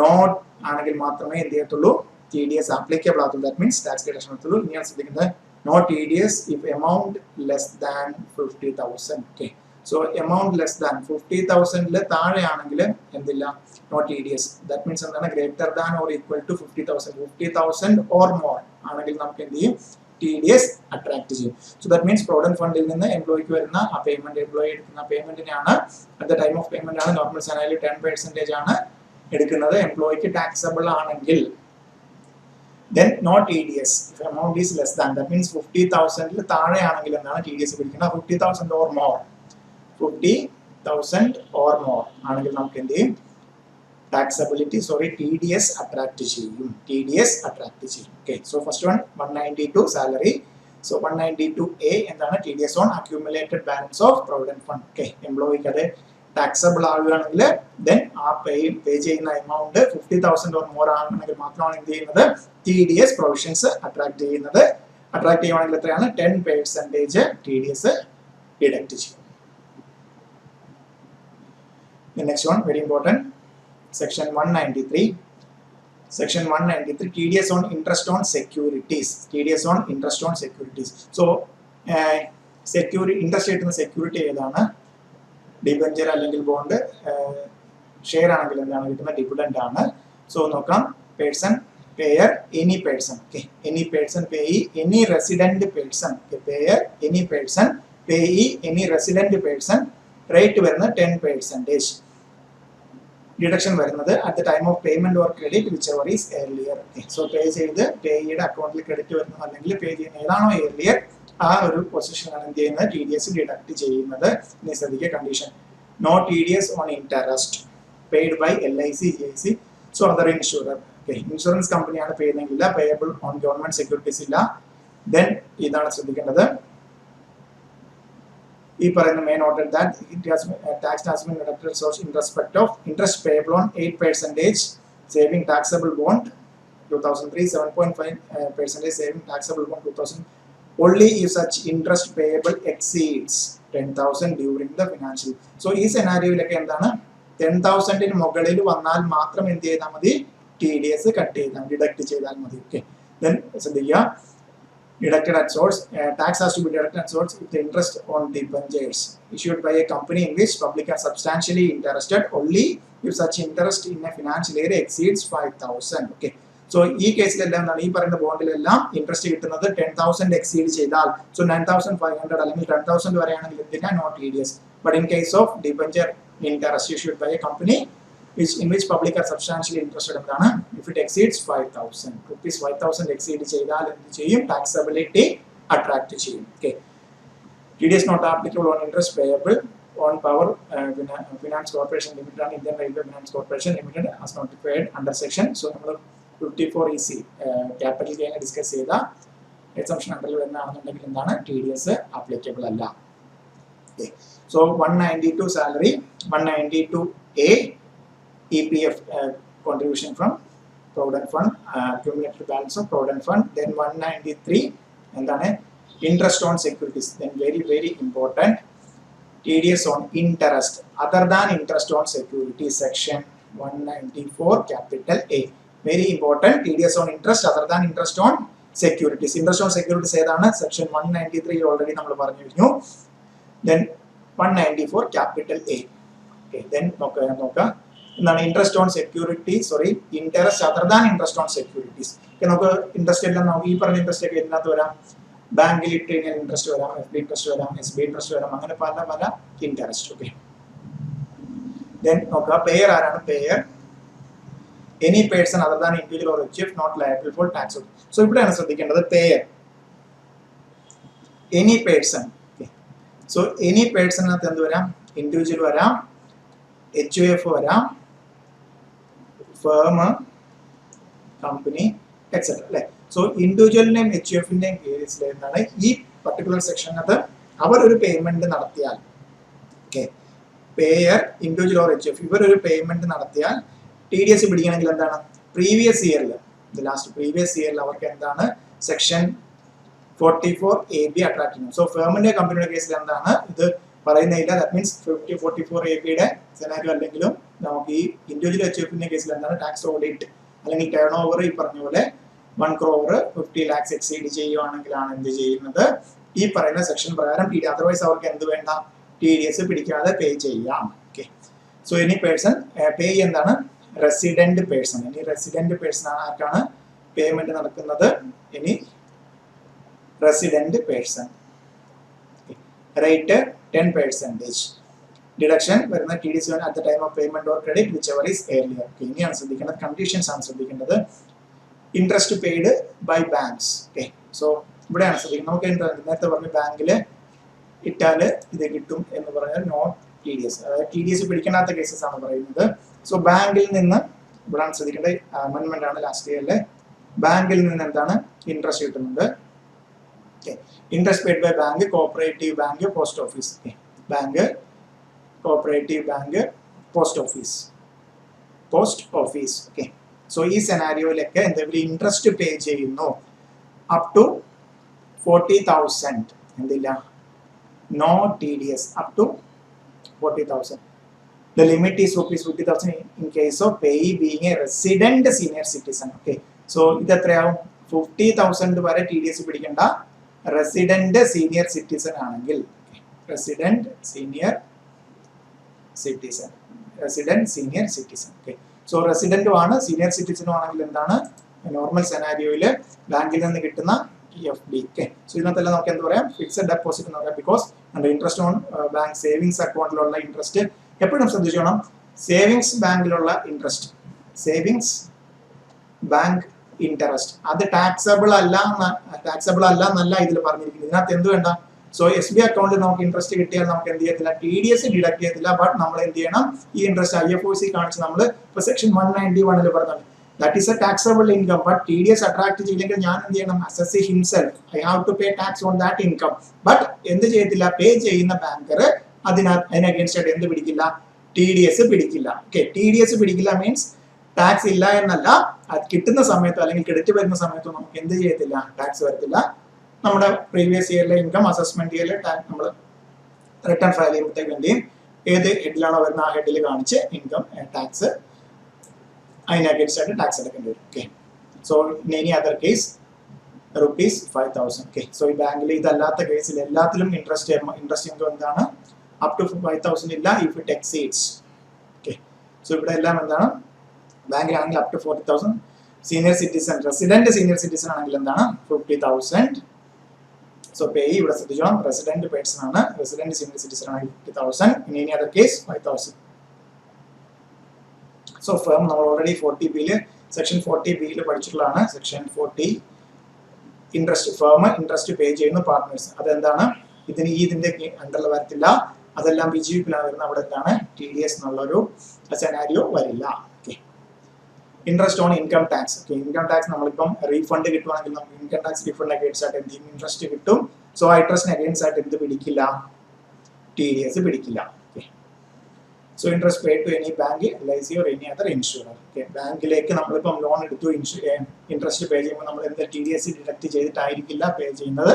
നോട്ട് ആണെങ്കിൽ മാത്രമേ എന്ത് ചെയ്യത്തുള്ളൂ, TDS ആപ്ലിക്കബിൾ ആകത്തുള്ളൂ. ദാറ്റ് മീൻസ് ടാക്സ് ഡിഡക്ഷൻ എടുത്തുള്ളൂ. ഇനിയാണ് ശ്രദ്ധിക്കുന്നത്, no TDS if amount less than 50,000. Okay, so amount less than 50,000 താഴെയാണെങ്കിൽ എന്തില്ല, no TDS. That means എന്താണ്, greater than or equal to 50,000 or more ആണെങ്കിൽ നമുക്ക് എന്ത് ചെയ്യും, TDS അട്രാക്ട് ചെയ്യും. സോ ദാറ്റ് മീൻസ് പ്രൊവിഡന്റ് ഫണ്ടിൽ നിന്ന് എംപ്ലോയിക്ക് വരുന്ന ആ പേയ്മെന്റ്, എംപ്ലോയി എടുക്കുന്ന പേയ്മെന്റിനാണ് at the time of payment ആണ് നോർമൽ സാലറി 10% ആണ് എടുക്കുന്നത്. എംപ്ലോയിക്ക് ടാക്സബിൾ ആണെങ്കിൽ then no TDS if amount is less than, that means 50,000 താഴെയാണെങ്കിൽ എന്താണ് TDS പിടിക്കുന്നത്, 50,000 or more, 50,000 or more ആണെങ്കിൽ നമുക്ക് എന്ത് ചെയ്യും, ടാക്സബിലിറ്റി TDS അട്രാക്ട് ചെയ്യും. Okay, so first one 192 salary. So 192A എന്താണ്, TDS on accumulated balance of provident fund. Okay, എംപ്ലോയിക്ക് അത് ടാക്സബിൾ ആവുകയാണെങ്കിൽ ദെൻ ആ പേ ചെയ്യുന്ന എമൗണ്ട് 50,000 ഓർ മോർ ആണെങ്കിൽ മാത്രമാണ് എന്ത് ചെയ്യുന്നത്, TDS പ്രൊവിഷൻസ് അട്രാക്ട് ചെയ്യുന്നത്. അട്രാക്ട് ചെയ്യുവാണെങ്കിൽ എത്രയാണ്, 10% TDS ഡിഡക്ട് ചെയ്യും. Next one very important, section 193. Section 193 TDS on interest on securities. So interest കിട്ടുന്ന സെക്യൂരിറ്റി ഏതാണ്, ഡിബഞ്ചർ അല്ലെങ്കിൽ ബോണ്ട്, ഷെയർ ആണെങ്കിൽ എന്താണ് കിട്ടുന്ന, ഡിവിഡന്റ് ആണ്. സോ നോക്കാം, person payer any person. Okay, any person payee any resident person, payer any person payee any resident person. Rate വരുന്നത് 10%. ഡിഡക്ഷൻ വരുന്നത് at the time of payment or credit whichever is earlier. So pay ചെയ്ത് പേയുടെ അക്കൗണ്ടിൽ ക്രെഡിറ്റ് വരുന്നത് അല്ലെങ്കിൽ പേ ചെയ്യുന്ന ഏതാണോ ഏർലിയർ ആ ഒരു പൊസിഷനാണ് എന്ത് ചെയ്യുന്നത്, TDS ഡിഡക്ട് ചെയ്യുന്നത്. ഇനി ശ്രദ്ധിക്കുക condition, no TDS on interest paid by LIC, GIC, so other insurer. Insurance കമ്പനിയാണ് പേയ്മെങ്കിൽ പേയബിൾ ഓൺ ഗവൺമെന്റ് സെക്യൂരിറ്റീസ് ഇല്ല. ദെൻ ഇതാണ് ശ്രദ്ധിക്കേണ്ടത്, ഈ പറയുന്ന main order that tax has been deducted source in respect of interest payable on 8% saving taxable bond 2003, 7.5% saving taxable bond 2000. Only if such interest payable exceeds 10,000 during the financial. So ഈ സെനാരിയോയിലൊക്കെ എന്താണ്, 10,000 മുകളിൽ വന്നാൽ മാത്രം എന്ത് ചെയ്താൽ മതി, TDS കട്ട് ചെയ്താൽ ഡിഡക്ട് ചെയ്താൽ മതി. ഓക്കെ, ദെൻ ശ്രദ്ധിക്കുക, deducted at source, tax has to be deducted at source if the interest on debentures issued by a company in which public are substantially interested, only if such interest in a financial year exceeds 5,000. Okay, so ഈ കേസിലെല്ലാം എന്താണ്, ഈ പറയുന്ന ബോണ്ടിലെല്ലാം ഇൻട്രസ്റ്റ് കിട്ടുന്നത് 10,000 എക്സീഡ് ചെയ്താൽ, സോ 9,500 അല്ലെങ്കിൽ 10,000 വരെയാണെങ്കിൽ എന്തിനാ, no TDS. But in case of debenture interest issued by a company in which public are substantially interested എന്താണ്, if it exceeds 5,000 rupees, 5,000 exceed ചെയ്താൽ എന്ത് ചെയ്യും, ടാക്സബിലിറ്റി അട്രാക്ട് ചെയ്യും. Okay, TDS not applicable on interest payable on Power Finance Corporation Limited and Indian Railway Finance Corporation Limited as notified under section. So നമ്മൾ 54EC ക്യാപിറ്റൽ ഗെയിൻ ഡിസ്കസ് ചെയ്ത എക്സംഷൻ അണ്ടറിൽ വരുന്നതാണെന്നുണ്ടെങ്കിൽ എന്താണ്, TDS ആപ്ലിക്കബിൾ അല്ല. So 192 salary, 192A EPF contribution from Provident Fund, accumulated balance of Provident Fund. Then 193 എന്താണ്, interest on securities. Then very important, TDS on interest other than interest on securities, section 194 capital A. Very important, TDS on interest other than interest on securities. Interest on securities ഏതാണ്, section 193 already നമ്മൾ പറഞ്ഞു കഴിഞ്ഞു. Then 194 capital A. Okay, then നോക്കാം എന്താണ്, interest on security, interest other than interest on securities. നമുക്ക് ഇൻട്രസ്റ്റ് എല്ലാം നമുക്ക് ഈ പറഞ്ഞ ഇൻട്രസ്റ്റ് ഒക്കെ ഇതിനകത്ത് വരാം, ബാങ്കിൽ ഇട്ട് കഴിഞ്ഞാൽ ഇൻട്രസ്റ്റ് വരാം, FD ഇൻട്രസ്റ്റ് വരാം, SB ഇൻട്രസ്റ്റ് വരാം, അങ്ങനെ പല പല ഇൻട്രസ്റ്റ്. ഓക്കെ, ദെൻ നോക്കുക പേയർ ആരാണ്? Payer any person other than individual or HUF not liable for tax. So ഇവിടെയാണ് ശ്രദ്ധിക്കേണ്ടത് payer any person. So any പേഴ്സണിനകത്ത് എന്ത് വരാം? ഇൻഡിവിജ്വൽ വരാം, HUF വരാം, ഫേം, കമ്പനി എക്സെട്ര അല്ലെ. സോ ഇൻഡിവിജ്വലിന്റെയും HUF-ന്റെയും കേസിൽ എന്താണ് ഈ പർട്ടിക്കുലർ സെക്ഷനകത്ത് അവർ ഒരു പേയ്മെന്റ് നടത്തിയാൽ, okay, payer individual or HUF ഇവർ ഒരു പേയ്മെന്റ് നടത്തിയാൽ TDS പിടിക്കണമെങ്കിൽ എന്താണ്? പ്രീവിയസ് ഇയറിൽ ലാസ്റ്റ് പ്രീവിയസ് ഇയറിൽ അവർക്ക് എന്താണ് സെക്ഷൻ 44AB അട്രാക്ട് ചെയ്യും. സോ ഫേമിന്റെ കമ്പനിയുടെ കേസിൽ എന്താണ് ഇത് പറയുന്നില്ല. ദാറ്റ് മീൻസ് 44AB സെനാരിയോ അല്ലെങ്കിലും നമുക്ക് ഈ ഇൻഡിവിജ്വൽ HUF-ന്റെ കേസിൽ എന്താണ് ടാക്സ് ഓഡിറ്റ് അല്ലെങ്കിൽ ടേൺ ഓവർ ഈ പറഞ്ഞ പോലെ 1 crore 50 lakhs എക്സീഡ് ചെയ്യുവാണെങ്കിലാണ് എന്ത് ചെയ്യുന്നത്? ഈ പറയുന്ന സെക്ഷൻ പ്രകാരം അതർവൈസ് അവർക്ക് എന്ത് വേണ്ട? TDS പിടിക്കാതെ പേ ചെയ്യാം. Okay, so any person pay എന്താണ്? Resident person. ഇനി റെസിഡന്റ് പേഴ്സൺ ആർക്കാണ് പേയ്മെന്റ് നടക്കുന്നത്? ഇനി റെസിഡന്റ് പേഴ്സൺ. റേറ്റ് 10%. ഡിഡക്ഷൻ വരുന്ന TDS at the time of payment or credit whichever is earlier. ഇനിയാണ് ശ്രദ്ധിക്കേണ്ടത്, കണ്ടീഷൻസ് ആണ് ശ്രദ്ധിക്കേണ്ടത്. Interest paid by banks. Okay, so ഇവിടെയാണ് ശ്രദ്ധിക്കുന്നത്. നമുക്ക് നേരത്തെ പറഞ്ഞ ബാങ്കിൽ ഇട്ടാല് ഇത് കിട്ടും എന്ന് പറഞ്ഞാൽ നോട്ട് TDS, അതായത് TDS പിടിക്കാത്ത കേസസ് ആണ് പറയുന്നത്. സോ ബാങ്കിൽ നിന്ന് ഇവിടെയാണ് ശ്രദ്ധിക്കേണ്ടത്, അമെൻമെന്റ് ആണ് ലാസ്റ്റ് ഇയറിലെ. ബാങ്കിൽ നിന്ന് എന്താണ് ഇൻട്രസ്റ്റ് കിട്ടുന്നത്? Interest paid by bank, cooperative bank, post office. Bank, cooperative bank, post office, post office. Okay, so ഈ സെനാരിയോയിലൊക്കെ എന്തെങ്കിലും ഇൻട്രസ്റ്റ് പേ ചെയ്യുന്നു അപ് ടു 40,000 എന്തില്ല? No TDS up to 40,000. The limit is ₹50,000 in case of payee being a resident senior citizen. Okay, so ഇത് എത്രയാവും? 50,000 വരെ TDS പിടിക്കേണ്ട റെസിഡന്റ് സീനിയർ സിറ്റിസൺ ആണെങ്കിൽ. Resident senior citizen, resident senior citizen. Okay, so റെസിഡന്റും ആണ് സീനിയർ സിറ്റിസണും ആണെങ്കിൽ എന്താണ് നോർമൽ സെനാരിയോയില് ബാങ്കിൽ നിന്ന് കിട്ടുന്ന FD. ഓക്കെ, സോ ഇതിനകത്തെല്ലാം നമുക്ക് എന്താ പറയാം? ഫിക്സഡ് ഡെപ്പോസിറ്റ് എന്ന് പറയാം. ബിക്കോസ് നമ്മുടെ ഇൻട്രസ്റ്റ് ഓൺ ബാങ്ക് സേവിങ്സ് അക്കൗണ്ടിലുള്ള ഇൻട്രസ്റ്റ് എപ്പോഴും ശ്രദ്ധിച്ചോണം. സേവിങ്സ് ബാങ്കിലുള്ള ഇൻട്രസ്റ്റ്, സേവിങ്സ് ബാങ്ക് ഇൻട്രസ്റ്റ് അത് ടാക്സബിൾ അല്ല എന്നല്ല ഇതിൽ പറഞ്ഞിരിക്കുന്നത്. ഇതിനകത്ത് എന്ത് വേണ്ട? സോ SB അക്കൗണ്ടിൽ നമുക്ക് ഇൻട്രസ്റ്റ് കിട്ടിയാൽ നമുക്ക് എന്ത് ചെയ്യത്തില്ല? TDS ഡിഡക്ട് ചെയ്യത്തില്ല. ബട്ട് നമ്മൾ എന്ത് ചെയ്യണം? ഈ ഇൻട്രസ്റ്റ് IFOC കാണിച്ച് നമ്മൾ ഇപ്പൊ സെക്ഷൻ 191 പറഞ്ഞാൽ that is a taxable income. But TDS attract ചെയ്യില്ലെങ്കിൽ ഞാൻ എന്ത് ചെയ്യണം? Assessee himself I have to pay tax on that income. But എന്ത് ചെയ്യത്തില്ല? പേ ചെയ്യുന്ന ബാങ്കർ അതിനഗേൻസ്റ്റ് ആയിട്ട് എന്ത് പിടിക്കില്ല? TDS പിടിക്കില്ല. ഓക്കെ, TDS പിടിക്കില്ല മീൻസ് ടാക്സ് ഇല്ല എന്നല്ല, അത് കിട്ടുന്ന സമയത്തോ അല്ലെങ്കിൽ ക്രെഡിറ്റ് വരുന്ന സമയത്തോ നമുക്ക് എന്ത് ചെയ്യത്തില്ല? ടാക്സ് വരത്തില്ല. നമ്മുടെ പ്രീവിയസ് ഇയറിലെ ഇൻകം അസസ്മെന്റ് ഇയറിലെ നമ്മൾ റിട്ടേൺ ഫയൽ ചെയ്യുമ്പോഴത്തേക്ക് എന്ത് ചെയ്യും? ഏത് ഹെഡിലാണോ വരുന്ന ആ ഹെഡിൽ കാണിച്ച് ഇൻകം ടാക്സ് അതിനഗേൻസ്റ്റ് ആയിട്ട് ടാക്സ് അടക്കേണ്ടി വരും. Okay, so in any other case ₹5,000. Okay, so ഈ ബാങ്കിൽ ഇതല്ലാത്ത കേസിൽ എല്ലാത്തിലും ഇൻട്രസ്റ്റ് ഇൻകം എന്താണ്? അപ് ടു 5,000 ഇല്ല if it exceeds. Okay, so ഇവിടെ എല്ലാം എന്താണ്? ബാങ്കിലാണെങ്കിൽ up to 40,000. Senior citizen resident senior citizen ആണെങ്കിൽ എന്താണ്? 50,000. സോ പേ ഇവിടെ ശ്രദ്ധിച്ചോണം, റെസിഡന്റ് പേഴ്സൺ ആണ്, റെസിഡന്റ് സീനിയർ സിറ്റിസൺ ആണെങ്കിൽ 50,000. In any other case 5,000. So firm നമ്മൾ already 40B section 40B പഠിച്ചിട്ടുള്ളതാണ്. Section 40 interest firm interest പേ ചെയ്യുന്ന പാർട്ട്നേഴ്സ് അതെന്താണ്? ഇതിന്റെ അണ്ടറിൽ വരത്തില്ല, അതെല്ലാം BGPയിലാണ് വരുന്നത്. അവിടെ എന്താണ്? TDS എന്നുള്ളൊരു സെനാരിയോ വരില്ല. Okay, interest on income tax. Okay, income tax നമ്മളിപ്പം റീഫണ്ട് കിട്ടുവാണെങ്കിൽ നമുക്ക് ഇൻകം ടാക്സ് റീഫണ്ട് അഗേൻസ്റ്റ് ആയിട്ട് എന്ത് ചെയ്യും? ഇൻട്രസ്റ്റ് കിട്ടും. സോ ആ ഇൻട്രസ്റ്റിന് അഗേൻസ്റ്റ് ആയിട്ട് എന്ത് പിടിക്കില്ല? TDS പിടിക്കില്ല. Okay, so interest pay to any bank, LIC or any other insurer. Okay, ബാങ്കിലേക്ക് നമ്മളിപ്പം ലോൺ എടുത്തു ഇൻട്രസ്റ്റ് പേ ചെയ്യുമ്പോൾ നമ്മൾ എന്ത് TDS ഡിഡക്ട് ചെയ്തിട്ടായിരിക്കില്ല പേ ചെയ്യുന്നത്.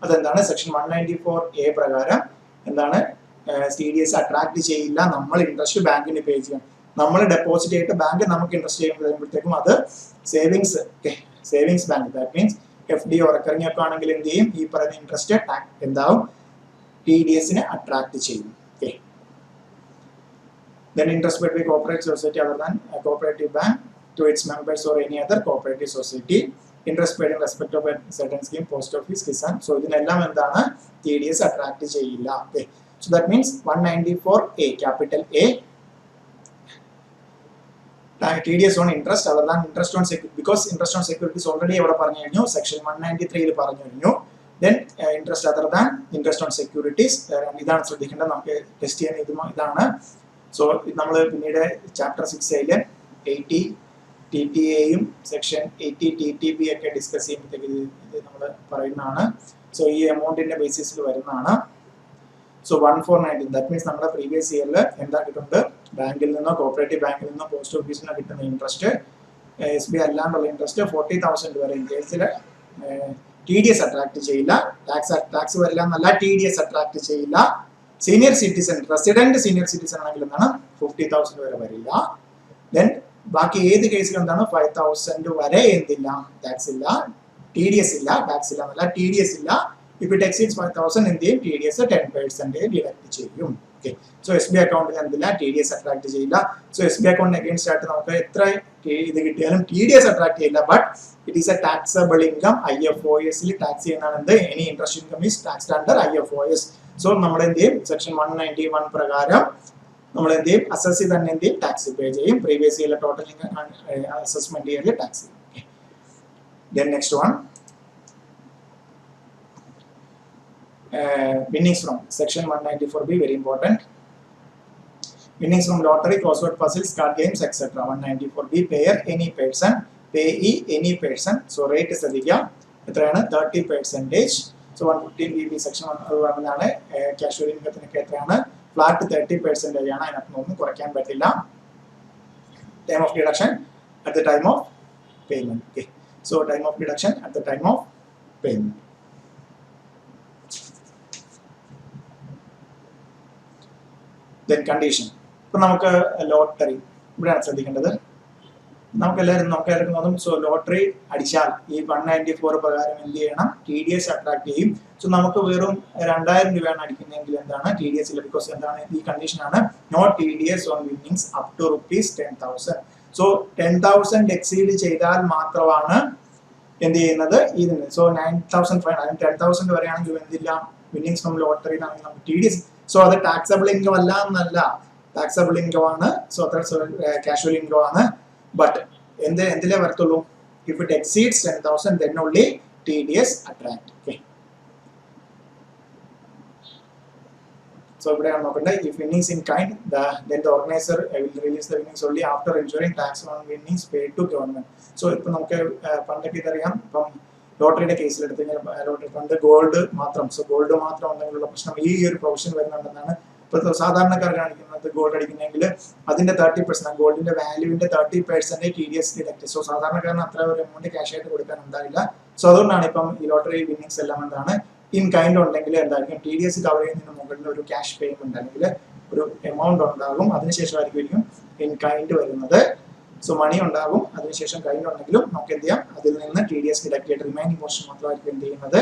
അതെന്താണ്? സെക്ഷൻ 194A പ്രകാരം എന്താണ്? TDS അട്രാക്ട് ചെയ്യില്ല. നമ്മൾ ഇൻട്രസ്റ്റ് ബാങ്കിന് പേ ചെയ്യണം. നമ്മൾ ഡെപ്പോസിറ്റ് ചെയ്തിട്ട് ബാങ്ക് നമുക്ക് ഇൻട്രസ്റ്റ് ചെയ്യുമ്പോഴത്തേക്കും അത് savings savings bank that means FD or recurring ഒക്കെ ആണെങ്കിൽ എന്ത് ചെയ്യും? ഈ പറയുന്ന ഇൻട്രസ്റ്റ് എന്താവും? TDS-നെ അട്രാക്ട് ചെയ്യും. Okay, then interest paid by cooperative society other than a cooperative bank to its members or any other cooperative society interest paid in respect of certain scheme, post office, Kisan. So ഇതിനെല്ലാം എന്താണ് TDS അട്രാക്ട് ചെയ്യില്ല. Okay, so that means 194A capital A TDS on interest other than interest on security, because interest on securities already ഇവിടെ പറഞ്ഞു കഴിഞ്ഞു, സെക്ഷൻ 193 പറഞ്ഞു കഴിഞ്ഞു. Then interest other than interest on securities, ഇതാണ് ശ്രദ്ധിക്കേണ്ടത്, നമുക്ക് ടെസ്റ്റ് ചെയ്യാൻ ഇതാണ്. സോ നമ്മൾ പിന്നീട് ചാപ്റ്റർ 6 80 TTA സെക്ഷൻ 80 TTB ഒക്കെ ഡിസ്കസ് ചെയ്യുമ്പോഴത്തേക്ക് ഇത് നമ്മൾ പറയുന്നതാണ്. സോ ഈ എമൗണ്ടിന്റെ ബേസിസിൽ വരുന്നതാണ്. സോ 1490, ദാറ്റ് മീൻസ് നമ്മുടെ പ്രീവിയസ് ഇയറിൽ എന്താ കിട്ടുന്നത്, ബാങ്കിൽ നിന്നോ കോപ്പറേറ്റീവ് ബാങ്കിൽ നിന്നോ പോസ്റ്റ് ഓഫീസിൽ നിന്നോ കിട്ടുന്ന ഇൻട്രസ്റ്റ്, SBI അല്ലാണ്ടുള്ള ഇൻട്രസ്റ്റ് 40,000 വരെ ഇൻ കേസിൽ TDS അട്രാക്ട് ചെയ്യില്ല. ടാക്സ് വരില്ല എന്നല്ല, TDS അട്രാക്ട് ചെയ്യില്ല. Senior citizen, resident senior citizen ആണെങ്കിൽ എന്താണ് 50,000 വരെ വരില്ല. ദെൻ ബാക്കി ഏത് കേസിലും എന്താണ് 5,000 വരെ എന്തില്ല, ടാക്സ് ഇല്ല. TDS ഇല്ല, ടാക്സ് ഇല്ല എന്നല്ല, TDS ഇല്ല. If it exceeds 5,000 എന്ത് ചെയ്യും, TDS 10% ഡിഡക്ട് ചെയ്യും. ഓക്കെ, സോ SBI അക്കൗണ്ടിൽ എന്തില്ല, TDS അട്രാക്ട് ചെയ്യില്ല. സോ SBI അക്കൗണ്ടിന് അഗൈൻസ്റ്റ് ആയിട്ട് നമുക്ക് എത്ര ഇത് കിട്ടിയാലും TDS അട്രാക്ട് ചെയ്യില്ല. But it is a taxable income. IFOS tax ചെയ്യുന്നതാണ് എന്ത്, any interest income is taxed under IFOS. So നമ്മൾ എന്ത് ചെയ്യും, സെക്ഷൻ 191 പ്രകാരം നമ്മൾ എന്ത് ചെയ്യും, അസസ് തന്നെ എന്ത് ചെയ്യും, ടാക്സ് പേ ചെയ്യും. പ്രീവിയസ് ഇയറിലെ ടോട്ടൽ അസസ്മെന്റ് ഇയറിൽ ടാക്സ് ചെയ്യും. Then next one, winnings from section 194B, very important. Winnings from lottery, crossword puzzles, card games, etc. 194B, payer any person, payee any person. So rate is adhika etrayana 30%. So 115BB section aduvannana casual income inokke etrayana flat 30% aana ainathu onnu korakkan pattilla. Time of deduction at the time of payment. Okay, so time of deduction at the time of payment. Then condition. ഇപ്പം നമുക്ക് ലോട്ടറി ഇവിടെയാണ് ശ്രദ്ധിക്കേണ്ടത്. നമുക്കെല്ലാവരും നോക്കാനും, സോ ലോട്ടറി അടിച്ചാൽ ഈ 194 പ്രകാരം എന്ത് ചെയ്യണം, TDS അട്രാക്ട് ചെയ്യും. സോ നമുക്ക് വെറും 2,000 രൂപയാണ് അടിക്കുന്നതെങ്കിൽ എന്താണ് TDS ഇല്ല, ബിക്കോസ് എന്താണ് ഈ കണ്ടീഷനാണ്, no TDS on winnings up to ₹10,000. So 10,000 exceed ചെയ്താൽ മാത്രമാണ് എന്ത് ചെയ്യുന്നത് ഇതിന്. സോ 9,500 10,000 വരെയാണെങ്കിൽ എന്തില്ല, വിന്നിങ്സ് ഫ്രം ലോട്ടറി ആണെങ്കിൽ നമുക്ക് TDS. സോ അത് ടാക്സബിൾ ഇൻകം അല്ല എന്നല്ല, ടാക്സബിൾ ഇൻകം ആണ്. സോ അത്ര കാഷ്വൽ ഇൻകം ആണ്. ബട്ട് എന്തിലേ വരത്തുള്ളൂ, if it exceeds 10,000 then only TDS attract. Okay, so ഇവിടെയാണ് നോക്കേണ്ടത്, if winnings in kind then the organizer will release the winnings only after ensuring tax on winnings paid to government. So ഇപ്പൊ നമുക്ക് പണ്ടൊക്കെ ഇതറിയാം, ഇപ്പം ലോട്ടറിയുടെ കേസിൽ എടുത്തു കഴിഞ്ഞാൽ ലോട്ടറി ഫണ്ട് ഗോൾഡ് മാത്രം, സോ ഗോൾഡ് മാത്രം ഉണ്ടെങ്കിലുള്ള പ്രശ്നം ഈ ഒരു പ്രൊവിഷൻ വരുന്നുണ്ടെന്നാണ്. ഇപ്പൊ സാധാരണക്കാർ കാണിക്കുന്നത്, ഗോൾഡ് അടിക്കുന്നെങ്കിൽ അതിന്റെ 30%, ഗോൾഡിന്റെ വാല്യൂവിന്റെ 30% TDS ഡിഡക്ട്. സോ സാധാരണക്കാരന് അത്ര ഒരു എമൗണ്ട് ക്യാഷ് ആയിട്ട് കൊടുക്കാൻ ഉണ്ടാവില്ല. സോ അതുകൊണ്ടാണ് ഇപ്പം ഈ ലോട്ടറി വിന്നിങ്സ് എല്ലാം എന്താണ് ഇൻ കൈൻഡ് ഉണ്ടെങ്കിൽ എന്തായിരിക്കും, TDS കവർ ചെയ്യുന്നതിന് മുകളിൽ ഒരു ക്യാഷ് പേയ്മെന്റ് അല്ലെങ്കിൽ ഒരു എമൗണ്ട് ഉണ്ടാകും, അതിനുശേഷമായിരിക്കും ഇൻ കൈൻഡ് വരുന്നത്. സോ മണി ഉണ്ടാകും, അതിനുശേഷം കൈൻഡ് ഉണ്ടെങ്കിലും നമുക്ക് എന്ത് ചെയ്യാം, അതിൽ നിന്ന് TDS ഡിഡക്ട് ചെയ്തിട്ട് റിമൈനിങ് പോർഷൻ മാത്രമായിരിക്കും എന്ത് ചെയ്യുന്നത്,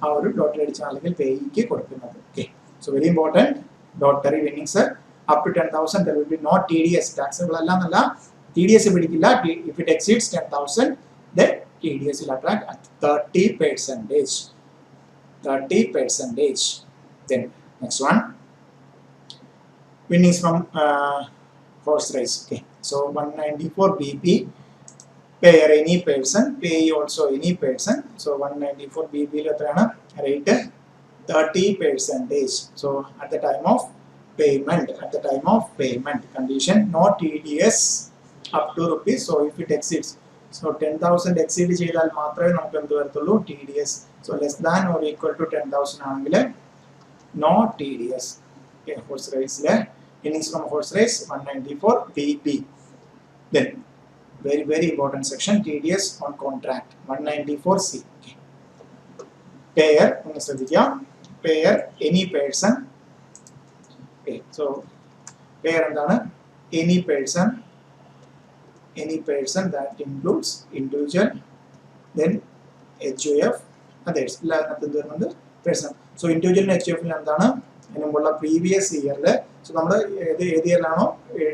ആ ഒരു ലോട്ടറി അടിച്ച അല്ലെങ്കിൽ പേയ്ക്ക് കൊടുക്കുന്നത്. Okay, so very important, lottery winnings up to 10,000 there will be no TDS, taxable അല്ല എന്നല്ല, TDS പിടിക്കില്ല. if it exceeds 10,000 then TDS will attract at 30%. 30%. Then next one, winnings from horse race. Okay, so 194BB, payer any person, payee also any person. So 194BB എത്രയാണ് rate, 30%. So at the time of payment, condition no TDS up to rupees. So if it exceeds, so 10,000 exceed ചെയ്താൽ മാത്രമേ നമുക്ക് എന്ത് വരത്തുള്ളൂ, TDS. So less than or equal to 10,000 ആണെങ്കിൽ no TDS. Okay, horse race winnings from horse race 194BB. Then very important section, TDS on contract 194C. Okay, payer ഒന്ന് ശ്രദ്ധിക്കാം, payer any person. Okay, so payer എന്താണ്, any person that includes individual, then HUF, others എല്ലാത്തിനകത്ത് എന്ത് വരുന്നുണ്ട്, person. സോ ഇൻഡിവിജ്വലിന് HUF എന്താണ്, അതിനുള്ള പ്രീവിയസ് ഇയറിൽ, സോ നമ്മൾ ഏത് ഇയറിലാണോ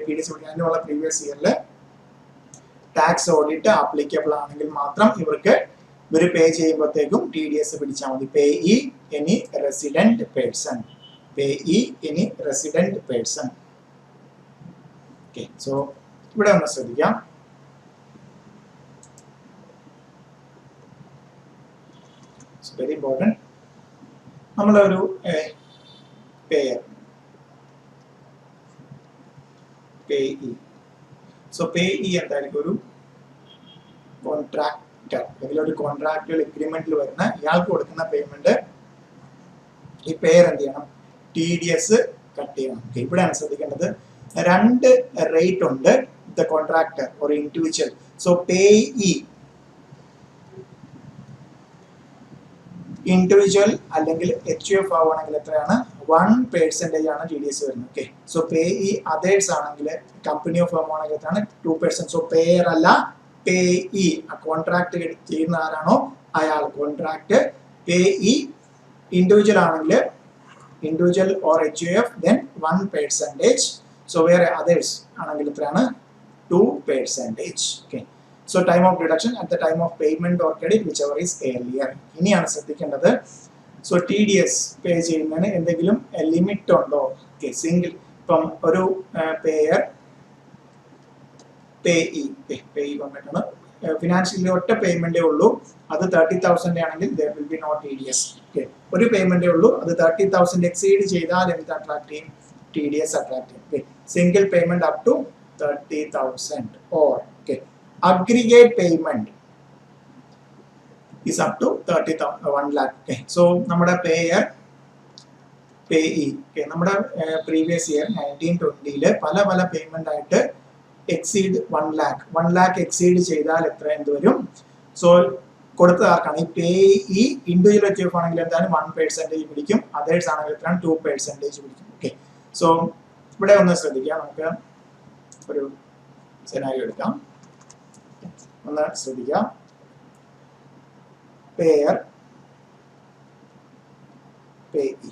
TDS പഠിക്കുന്നത് അതിനുള്ള പ്രീവിയസ് ഇയറിൽ ടാക്സ് ഓഡിറ്റ് ആപ്ലിക്കബിൾ ആണെങ്കിൽ മാത്രം ഇവർക്ക് ഇവർ പേ ചെയ്യുമ്പോഴത്തേക്കും ടി ഡി എസ് പിടിച്ചാൽ മതി. Payee any resident person, payee any resident person. Okay, so ഇവിടെ ഒന്ന് ശ്രദ്ധിക്കാം. Very important. നമ്മളൊരു payer, payee. So payee എന്തായിരിക്കും? ഒരു കോൺട്രാക്ടർ അല്ലെങ്കിൽ ഒരു കോൺട്രാക്റ്റുകൾ എഗ്രിമെന്റിൽ വരുന്ന ഇയാൾക്ക് കൊടുക്കുന്ന പേയ്മെന്റ് ഈ പേയർ എന്ത് ചെയ്യണം? ടി ഡി എസ് കട്ട് ചെയ്യണം. ഇവിടെയാണ് ശ്രദ്ധിക്കേണ്ടത്. രണ്ട് റേറ്റ് ഉണ്ട് ദ കോൺട്രാക്ടർ ഒരു ഇൻഡിവിജ്വൽ. സോ പേ ഇ ഇൻഡിവിജ്വൽ അല്ലെങ്കിൽ എച്ച് എഫ് ആവുകയാണെങ്കിൽ എത്രയാണ്? 1% ആണ് ടി ഡി എസ് വരുന്നത്. ഓക്കെ, സോ പേ ഇ അതേഴ്സ് ആണെങ്കിൽ കമ്പനി ഓഫ് ഫേം ആണെങ്കിൽ എത്രയാണ്? 2%. സോ പേയർ അല്ല, പേ ഇ. കോൺട്രാക്ട് ചെയ്യുന്ന ആരാണോ അയാൾ കോൺട്രാക്ട്. പേ ഇ ഇൻഡിവിജ്വൽ ആണെങ്കിൽ individual or H U F then 1%. സോ വേറെ അതേഴ്സ് ആണെങ്കിൽ എത്രയാണ്? 2%. Okay, so time of deduction at the time of payment or credit whichever is earlier. ഇനിയാണ് ശ്രദ്ധിക്കേണ്ടത്. സോ ടി ഡി എസ് പേ ചെയ്യുന്നതിന് എന്തെങ്കിലും ലിമിറ്റ് ഉണ്ടോ? ഓക്കെ, സിംഗിൾ ഇപ്പം ഒരു പേയർ പേ ഇ വന്നിട്ടാണ് ഫിനാൻഷ്യലി ഒറ്റ പേയ്മെന്റേ ഉള്ളൂ, അത് 30,000 ആണെങ്കിൽ there will be no TDS. Okay, ഒരു പേയ്മെന്റേ ഉള്ളൂ, അത് 30,000 എക്സീഡ് ചെയ്താൽ എന്ത് അട്രാക്ട് ചെയ്യും? ടി ഡി എസ് അട്രാക്ട് ചെയ്യും. Okay, single payment up to 30,000 or okay aggregate payment is up to 1 lakh. Okay, so നമ്മുടെ പേയർ പേ ഇ നമ്മുടെ പ്രീവിയസ് ഇയർ 1920 പല പല പേയ്മെന്റ് ആയിട്ട് എക്സീഡ് 1 lakh എക്സീഡ് ചെയ്താൽ എത്ര എന്ത് വരും? സോ കൊടുത്ത ആർക്കാണ്? ഈ പേ ഇ ഇൻഡിവിജ്വൽ എച്ച് എഫ് ആണെങ്കിൽ എന്താണ് 1% പിടിക്കും, അതേഴ്സ് ആണെങ്കിൽ എത്രയാണ്? 2% പിടിക്കും. ഓക്കെ, സോ ഇവിടെ ഒന്ന് ശ്രദ്ധിക്കാം. നമുക്ക് ഒരു സെനാരിയോ എടുക്കാം, ഒന്ന് ശ്രദ്ധിക്കാം. Payer payee.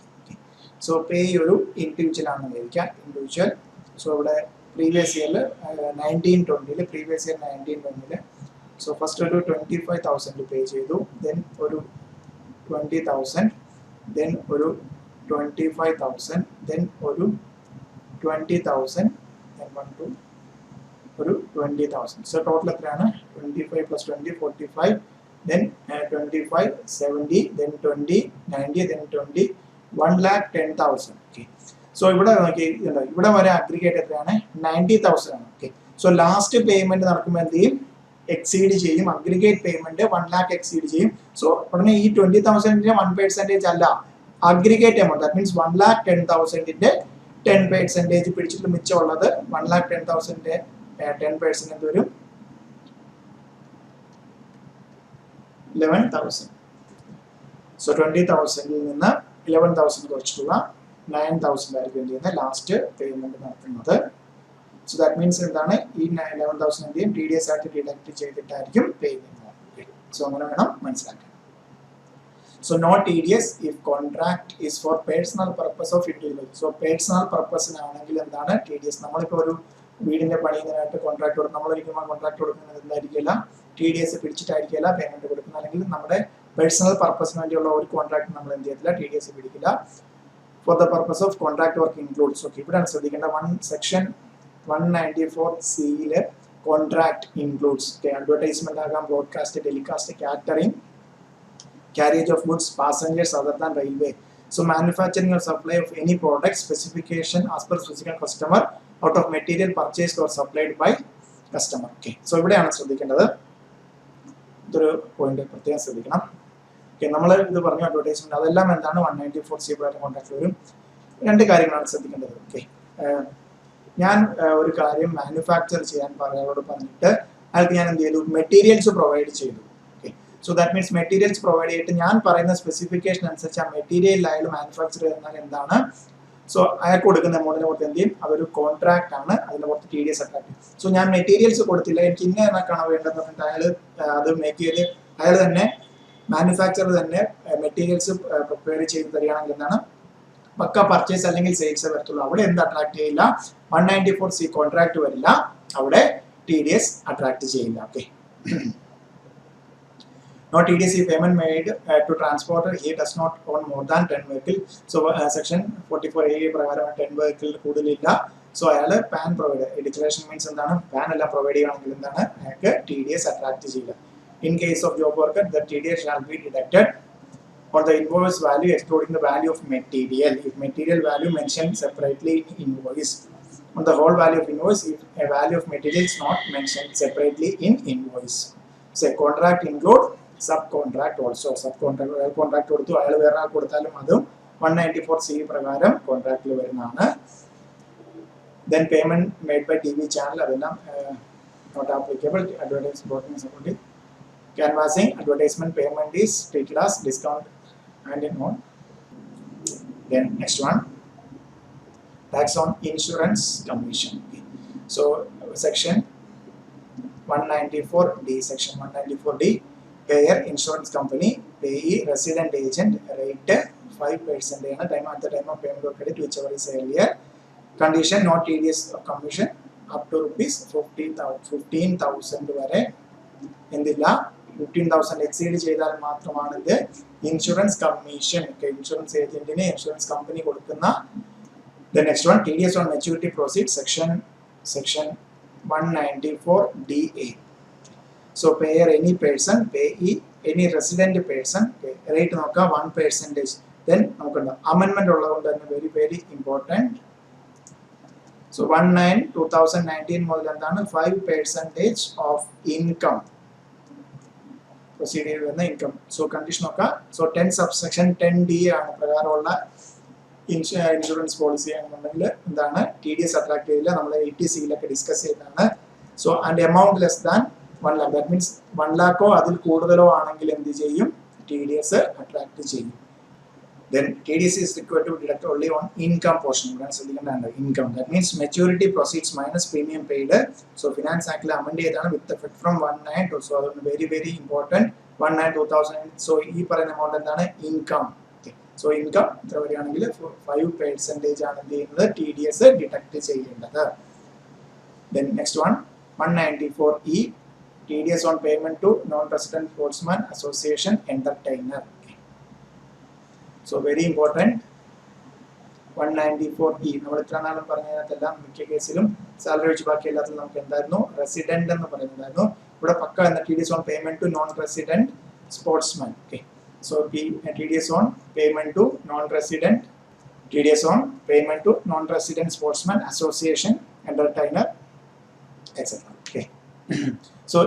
സോ പേ ഇ ഒരു ഇൻഡിവിജ്വൽ ആണെന്ന് വിചാരിക്കാം, ഇൻഡിവിജ്വൽ. സോ ഇവിടെ പ്രീവിയസ് ഇയറിൽ 1920 സോ ഫസ്റ്റ് ഒരു 25,000 പേ ചെയ്തു, ദെൻ ഒരു 20,000, ദെൻ ഒരു 25,000, ദെൻ ഒരു 20,000, ദെൻ ഒരു 20,000. സോ ടോട്ടൽ എത്രയാണ്? 25 plus 20 45, then 25 70, then 20 90, then 20 1,10,000. Okay, so ഇവിടെ നോക്കി, ഇവിടെ വരെ അഗ്രിഗേറ്റ് എത്രയാണ്? 90,000 ആണ്. ഓക്കെ, സോ ലാസ്റ്റ് പേയ്മെന്റ് നടക്കുമ്പോൾ എന്ത് ചെയ്യും? എക്സീഡ് ചെയ്യും. അഗ്രിഗേറ്റ് പേയ്മെന്റ് 1 lakh എക്സീഡ് ചെയ്യും. സോ ഉടനെ ഈ 20,000 1% അല്ല, അഗ്രിഗേറ്റ് എമൗണ്ട്, ദാറ്റ് മീൻസ് 1,10,000 10% പിടിച്ചിട്ട് മിച്ചമുള്ളത് 1,10,000 10% എന്ത് വരും? 11,000. സോ 20,000 നിന്ന് 11,000 കുറച്ചിട്ടുള്ള 9,000 ആയിരിക്കും എന്ത് ചെയ്യുന്നത്? ലാസ്റ്റ് പേയ്മെന്റ് നടത്തുന്നത്. സോ ദാറ്റ് മീൻസ് എന്താണ്? ഈ 11,000 എന്ത് ചെയ്യും? ടി ഡി എസ് ആയിട്ട് ഡിഡക്ട് ചെയ്തിട്ടായിരിക്കും പേ ചെയ്യുന്നത്. സോ അങ്ങനെ വേണം മനസ്സിലാക്കാൻ. So no TDS if contract is for personal purpose of individual. So personal purpose ആണെങ്കിൽ എന്താണ് TDS? നമ്മളിപ്പോൾ ഒരു വീടിന്റെ പണിയുന്നതിനായിട്ട് കോൺട്രാക്ട് കൊടുക്കും, നമ്മളൊരിക്കലും ആ കോൺട്രാക്ട് കൊടുക്കുന്നത് എന്തായിരിക്കില്ല? ടി ഡി എസ് പിടിച്ചിട്ടായിരിക്കില്ല പേയ്മെന്റ് കൊടുക്കുന്നത്. അല്ലെങ്കിൽ നമ്മുടെ പേഴ്സണൽ പർപ്പസിന് വേണ്ടിയുള്ള ഒരു കോൺട്രാക്ട് നമ്മൾ എന്ത് ചെയ്യത്തില്ല? ടി ഡി എസ് പിടിക്കില്ല. For the purpose of contract work includes. Okay, ഇവിടെയാണ് ശ്രദ്ധിക്കേണ്ട. Section 194C contract includes. Advertisement ആകാം, broadcast, telecast, catering, carriage of goods, passengers other than railway. So manufacturing or supply of any product specification as per specific customer out of material purchased or supplied by customer. Okay, so ഇവിടെയാണ് ശ്രദ്ധിക്കേണ്ടത്. ഇതൊരു പോയിന്റ് പ്രത്യേകം ശ്രദ്ധിക്കണം. ഓക്കെ, നമ്മൾ ഇത് പറഞ്ഞു അഡ്വർടൈസ്മെന്റ്, അതെല്ലാം എന്താണ്? 194C പ്രകാരം കോൺട്രാക്ട് വരും. രണ്ട് കാര്യങ്ങളാണ് ശ്രദ്ധിക്കേണ്ടത്. ഓക്കെ, ഞാൻ ഒരു കാര്യം മാനുഫാക്ചർ ചെയ്യാൻ അയാളോട് പറഞ്ഞിട്ട് അയാൾക്ക് ഞാൻ എന്ത് ചെയ്തു? മെറ്റീരിയൽസ് പ്രൊവൈഡ് ചെയ്തു. So that means materials provide ചെയ്തിട്ട് ഞാൻ പറയുന്ന സ്പെസിഫിക്കേഷൻ അനുസരിച്ച് ആ മെറ്റീരിയൽ അയാൾ മാനുഫാക്ചർ ചെയ്യുന്നത് എന്താണ്? സോ അയാൾക്ക് കൊടുക്കുന്ന എമൗണ്ടിനെ പുറത്ത് എന്ത് ചെയ്യും? അതൊരു കോൺട്രാക്ട് ആണ്, അതിന്റെ പുറത്ത് ടി ഡി എസ് അട്രാക്ട് ചെയ്യും. സോ ഞാൻ മെറ്റീരിയൽസ് കൊടുത്തില്ല, എനിക്ക് ഇന്ന എന്നൊക്കെയാണ് വേണ്ടതെന്ന് പറഞ്ഞിട്ട് അയാൾ അത് മേക്ക് ചെയ്ത് അയാൾ തന്നെ മാനുഫാക്ചർ തന്നെ മെറ്റീരിയൽസ് പ്രിപ്പയർ ചെയ്ത് തരികയാണെങ്കിൽ എന്താണ്? പക്ക പർച്ചേസ് അല്ലെങ്കിൽ സെയിൽസ് വരത്തുള്ളൂ. അവിടെ എന്ത് അട്രാക്ട് ചെയ്യില്ല? 194C കോൺട്രാക്ട് വരില്ല, അവിടെ ടി ഡി എസ് അട്രാക്ട് ചെയ്യില്ല. Okay, No TDS if payment made to transporter, he does not own more than 10 vehicle. So section 44A പ്രകാരം 10 vehicle കൂടുതലില്ല. സോ അയാൾ പാൻ പ്രൊവൈഡ്, ഡിക്ലറേഷൻ മീൻസ് എന്താണ്, പാൻ എല്ലാം പ്രൊവൈഡ് ചെയ്യുകയാണെങ്കിൽ എന്താണ് അയാൾക്ക് TDS അട്രാക്ട് ചെയ്യില്ല. In case of job worker, the TDS shall be deducted on the invoice value excluding the value of material. If material value mentioned separately in invoice, on the whole value of invoice if a value of material is not mentioned separately in invoice. Say contract include subcontract also. Subcontract contract കൊടുത്തു അയാൾ വേറെ ആൾ കൊടുത്താലും അതും 194C പ്രകാരം കോൺട്രാക്റ്റിൽ വരുന്നതാണ്. Then payment made by TV channel അതെല്ലാം not applicable. Advertising supporting canvassing advertisement payment is treated as discount and in on. Then next one, tax on insurance commission. So section 194D, section 194D, payer insurance company payee resident agent rate 5% time at the time of payment or credit whichever is earlier. Condition no TDS of commission up to rupees 15,000 വരെ എന്തില്ല 15,000 എക്സീഡ് ചെയ്താൽ മാത്രമാണ് ഇത് ഇൻഷുറൻസ് കമ്മീഷൻ. ഇൻഷുറൻസ് ഏജന്റിന് ഇൻഷുറൻസ് കമ്പനി കൊടുക്കുന്ന. The next one, TDS on maturity proceeds, section 194DA. So payer any person, payee any resident person, rate നോക്കുക 1%. Then നോക്കണ്ട amendment ഉള്ളതുകൊണ്ട് തന്നെ very very important. So 19/2019 മുതൽ എന്താണ് 5% of income proceed ചെയ്യുന്ന ഇൻകം. സോ കണ്ടീഷൻ നോക്കുക. സോ 10 subsection 10D ആണ് പ്രകാരമുള്ള ഇൻഷുറൻസ് പോളിസി ആണെന്നുണ്ടെങ്കിൽ എന്താണ് TDS അട്രാക്ട് ചെയ്യില്ല. നമ്മൾ 80Cയിലൊക്കെ ഡിസ്കസ് ചെയ്തതാണ്. So and amount less than 1 lakh, that means 1 lakh അതിൽ കൂടുതലോ ആണെങ്കിൽ എന്ത് ചെയ്യും, TDS അട്രാക്ട് ചെയ്യും. Then TDS is required to deduct only on income portion. Income, that means maturity proceeds minus premium paid. So finance act amend ചെയ്താണ് with effect from 1/9 to, so that's very very important, 1/9/2000. So ഈ പറയുന്ന amount എന്താണ്, income. So income എത്ര വരികയാണെങ്കിൽ 5% ആണ് എന്ത് ചെയ്യുന്നത് TDS ഡിഡക്ട് ചെയ്യേണ്ടത്. Then next one, 194E, TDS on payment to non-resident sportsman association entertainer. So very important, 194E. നമ്മൾ ഇത്ര നാളും പറഞ്ഞതിനകത്തെല്ലാം മിക്ക കേസിലും സാലറി വെച്ച് ബാക്കി എല്ലാത്തിലും നമുക്ക് എന്തായിരുന്നു റെസിഡന്റ് എന്ന് പറയുന്നതായിരുന്നു. ഇവിടെ പക്ക എന്ന TDS on payment to non-resident sportsman. Okay. So TDS on payment to non-resident, TDS on payment to non-resident sportsman association entertainer, etc. Okay. So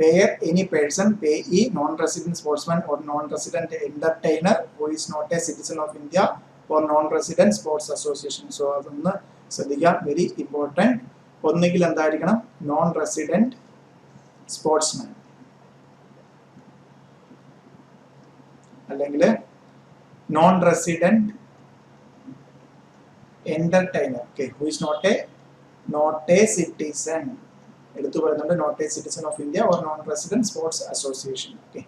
payer any person, payee non-resident sportsman or non-resident entertainer who is not a citizen of India or non-resident sports association. So അതൊന്ന് ശ്രദ്ധിക്കുക, വെരി ഇമ്പോർട്ടൻറ്റ്. ഒന്നുകിൽ എന്തായിരിക്കണം non-resident sportsman അല്ലെങ്കിൽ non-resident entertainer, okay, who is not a citizen. എടുത്തു പറയുന്നുണ്ട് not a citizen of India or non resident sports association. Okay,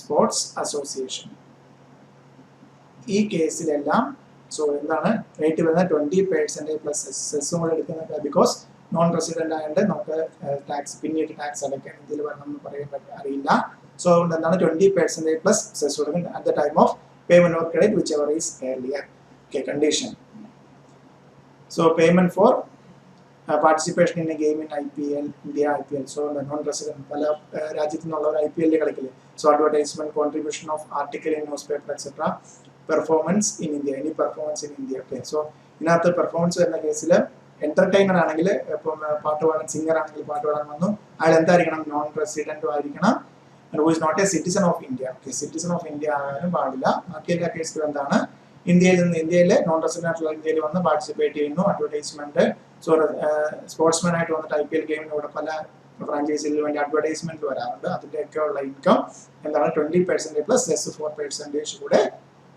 sports association ഈ കേസിലെല്ലാം സോ എന്താണ് റേറ്റ് വരുന്നത് 20% പ്ലസ് സെസ്സും കൂടെ എടുക്കുന്നത്. ബിക്കോസ് നോൺ റെസിഡന്റ് ആയതുകൊണ്ട് നമുക്ക് ടാക്സ് പിന്നീട് ടാക്സ് അടയ്ക്കാൻ ഇന്ത്യയിൽ വരണം എന്ന് പറയാൻ അറിയില്ല. സോ അതുകൊണ്ട് എന്താണ് 20% പ്ലസ് സെസ് കൊടുക്കുന്നത് at the time of payment or credit whichever is earlier. Okay, condition. So payment for participation in a game in IPL, India IPL. So non resident പല രാജ്യത്തു നിന്നുള്ളവർ IPL കളിക്കില്ലേ. So advertisement, contribution of article in newspaper etcetera, performance in India, any performance in India. Okay, so ഇതിനകത്ത് പെർഫോമൻസ് വരുന്ന കേസിൽ എന്റർടൈനർ ആണെങ്കിൽ ഇപ്പം പാട്ട് പാടാൻ, സിംഗർ ആണെങ്കിൽ പാട്ട് പാടാൻ വന്നു, അയാൾ എന്തായിരിക്കണം നോൺ റെസിഡന്റും ആയിരിക്കണം, who is not a citizen of India. Okay, citizen of India ആകാനും പാടില്ല. ബാക്കി എല്ലാ കേസിലും എന്താണ് ഇന്ത്യയിലെ നോൺ റെസിഡന്റ് ആയിട്ടുള്ള ഇന്ത്യയിൽ വന്ന് പാർട്ടിസിപ്പേറ്റ് ചെയ്യുന്നു, അഡ്വർടൈസ്മെന്റ്. സോ സ്പോർട്സ്മാൻ ആയിട്ട് വന്നിട്ട് IPL ഗെയിമിനോട് പല ഫ്രാഞ്ചൈസികളിൽ വേണ്ടി അഡ്വർടൈസ്മെന്റ് വരാറുണ്ട്. അതിൻ്റെയൊക്കെ ഉള്ള ഇൻകം എന്താണ് 20% പ്ലസ് സെസ് 4% കൂടെ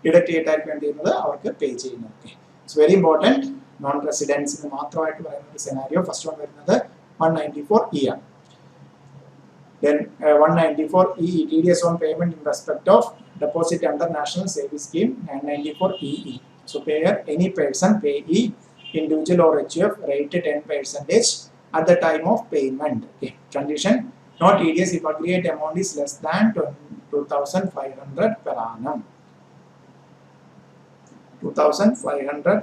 ഡിഡക്ട് ചെയ്തിട്ടായിരിക്കും വേണ്ടി ചെയ്യുന്നത് അവർക്ക് പേ ചെയ്യുന്നത്. Okay, it's very important. Non റെസിഡൻസിന് മാത്രമായിട്ട് പറയുന്ന ഒരു സെനാരിയോ. ഫസ്റ്റ് വൺ വരുന്നത് 194E ആണ്. Then 194E, TDS on payment in respect of deposit under National Savings Scheme, 994EE. So payer any person, payee, individual or HUF, rate 10% at the time of payment. Okay, condition, no TDS if aggregate amount is less than 2,500 per annum. 2,500.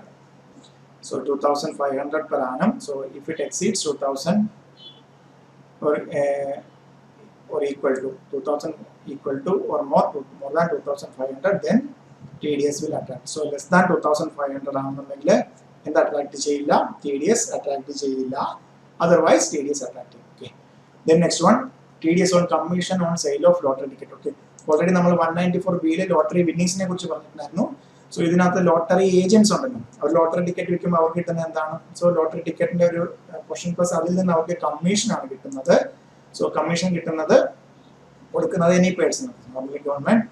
So 2,500 per annum. So if it exceeds 2,000 or equal to 2,000 equal to or more than 2,500, then TDS will attract. So less than 2,500 ആണെന്നുണ്ടെങ്കിൽ എന്താ അട്രാക്ട് ചെയ്യില്ല, TDS അട്രാക്ട് ചെയ്യില്ല. Otherwise TDS attracting. Okay. Then next one, TDS on commission on sale of lottery ticket. Okay. Already നമ്മൾ 194B ലോട്ടറി വിന്നിങ്സിനെ കുറിച്ച് പറഞ്ഞിട്ടുണ്ടായിരുന്നു. സോ ഇതിനകത്ത് ലോട്ടറി ഏജൻസ് ഉണ്ടല്ലോ, അവർ ലോട്ടറി ടിക്കറ്റ് വിൽക്കുമ്പോൾ അവർക്ക് കിട്ടുന്നത് എന്താണ്? സോ ലോട്ടറി ടിക്കറ്റിന്റെ ഒരു പോർഷൻ പ്ലസ് അതിൽ നിന്ന് അവർക്ക് കമ്മീഷനാണ് കിട്ടുന്നത്. സോ കമ്മീഷൻ കിട്ടുന്നത് കൊടുക്കുന്നത് എനി പേഴ്സൺ, നോർമലി ഗവൺമെന്റ്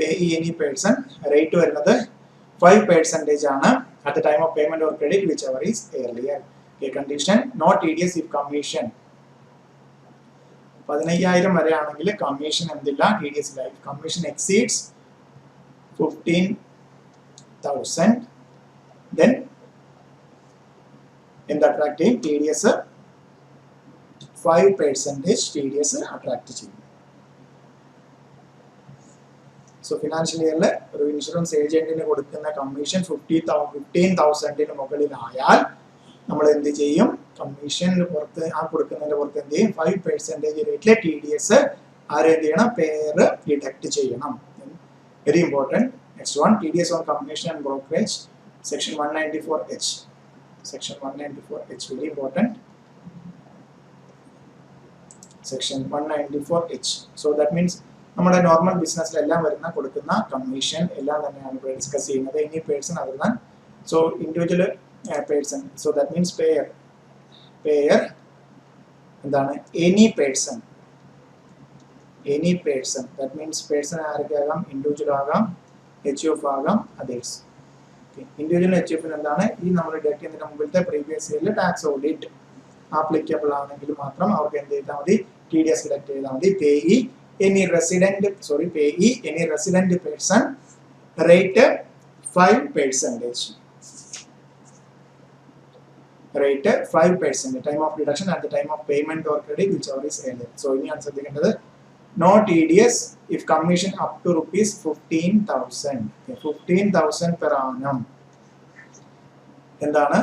പേ എനി പേഴ്സൺ. റേറ്റ് വരുന്നത് 5% ആണ് at the time of payment or credit whichever is earlier. Okay, condition no TDS if commission 15,000 വരെ ആണെങ്കിൽ കമ്മീഷൻ എന്തില്ല, TDS ഇല്ല. If commission exceeds 15,000 then in the attracting TDS 5% TDS attract ചെയ്യും. സോ ഫിനാൻഷ്യൽ ഇയറിൽ ഒരു ഇൻഷുറൻസ് ഏജന്റിന് കൊടുക്കുന്ന കമ്മീഷൻ 15,000 മുകളിലായാൽ നമ്മൾ എന്ത് ചെയ്യും? കമ്മീഷന് പുറത്ത് ആ കൊടുക്കുന്നതിന്റെ പുറത്ത് എന്ത് ചെയ്യും? 5% റേറ്റിലെ TDS ആരെ എന്ത് ചെയ്യണം? പേര് ഡിഡക്ട് ചെയ്യണം. Very important. Next one, TDS on commission and brokerage section 194H. Section 194H very important. Section 194H. So that means നമ്മുടെ നോർമൽ ബിസിനസ്സിലെല്ലാം വരുന്ന കൊടുക്കുന്ന കമ്മീഷൻ എല്ലാം തന്നെയാണ് ഇവിടെ ഡിസ്കസ് ചെയ്യുന്നത്. Any person other than so individual person. So that means payer എന്താണ്? Any person. That means person ആരൊക്കെ ആകാം? ഇൻഡിവിജ്വൽ ആകാം, HUF ആകാം, അതേഴ്സ്. ഇൻഡിവിജ്വൽ HUF എന്താണ്? ഈ നമ്മൾ ഡേറ്റ് ചെയ്യുന്നതിന് മുമ്പിലത്തെ പ്രീവിയസ് ഇയറിൽ ടാക്സ് ഓഡിറ്റ് ആപ്ലിക്കബിൾ ആണെങ്കിൽ മാത്രം അവർക്ക് എന്ത് ചെയ്താൽ മതി? TDS ഡിഡക്ട് ചെയ്താൽ മതി. Payee any resident person, rate 5%. Rate 5%. Time of deduction at the time of payment or credit whichever is earlier. So ini answer dikendത് no TDS if commission up to rupees 15,000. Okay, 15,000 per annum. എന്താണ്?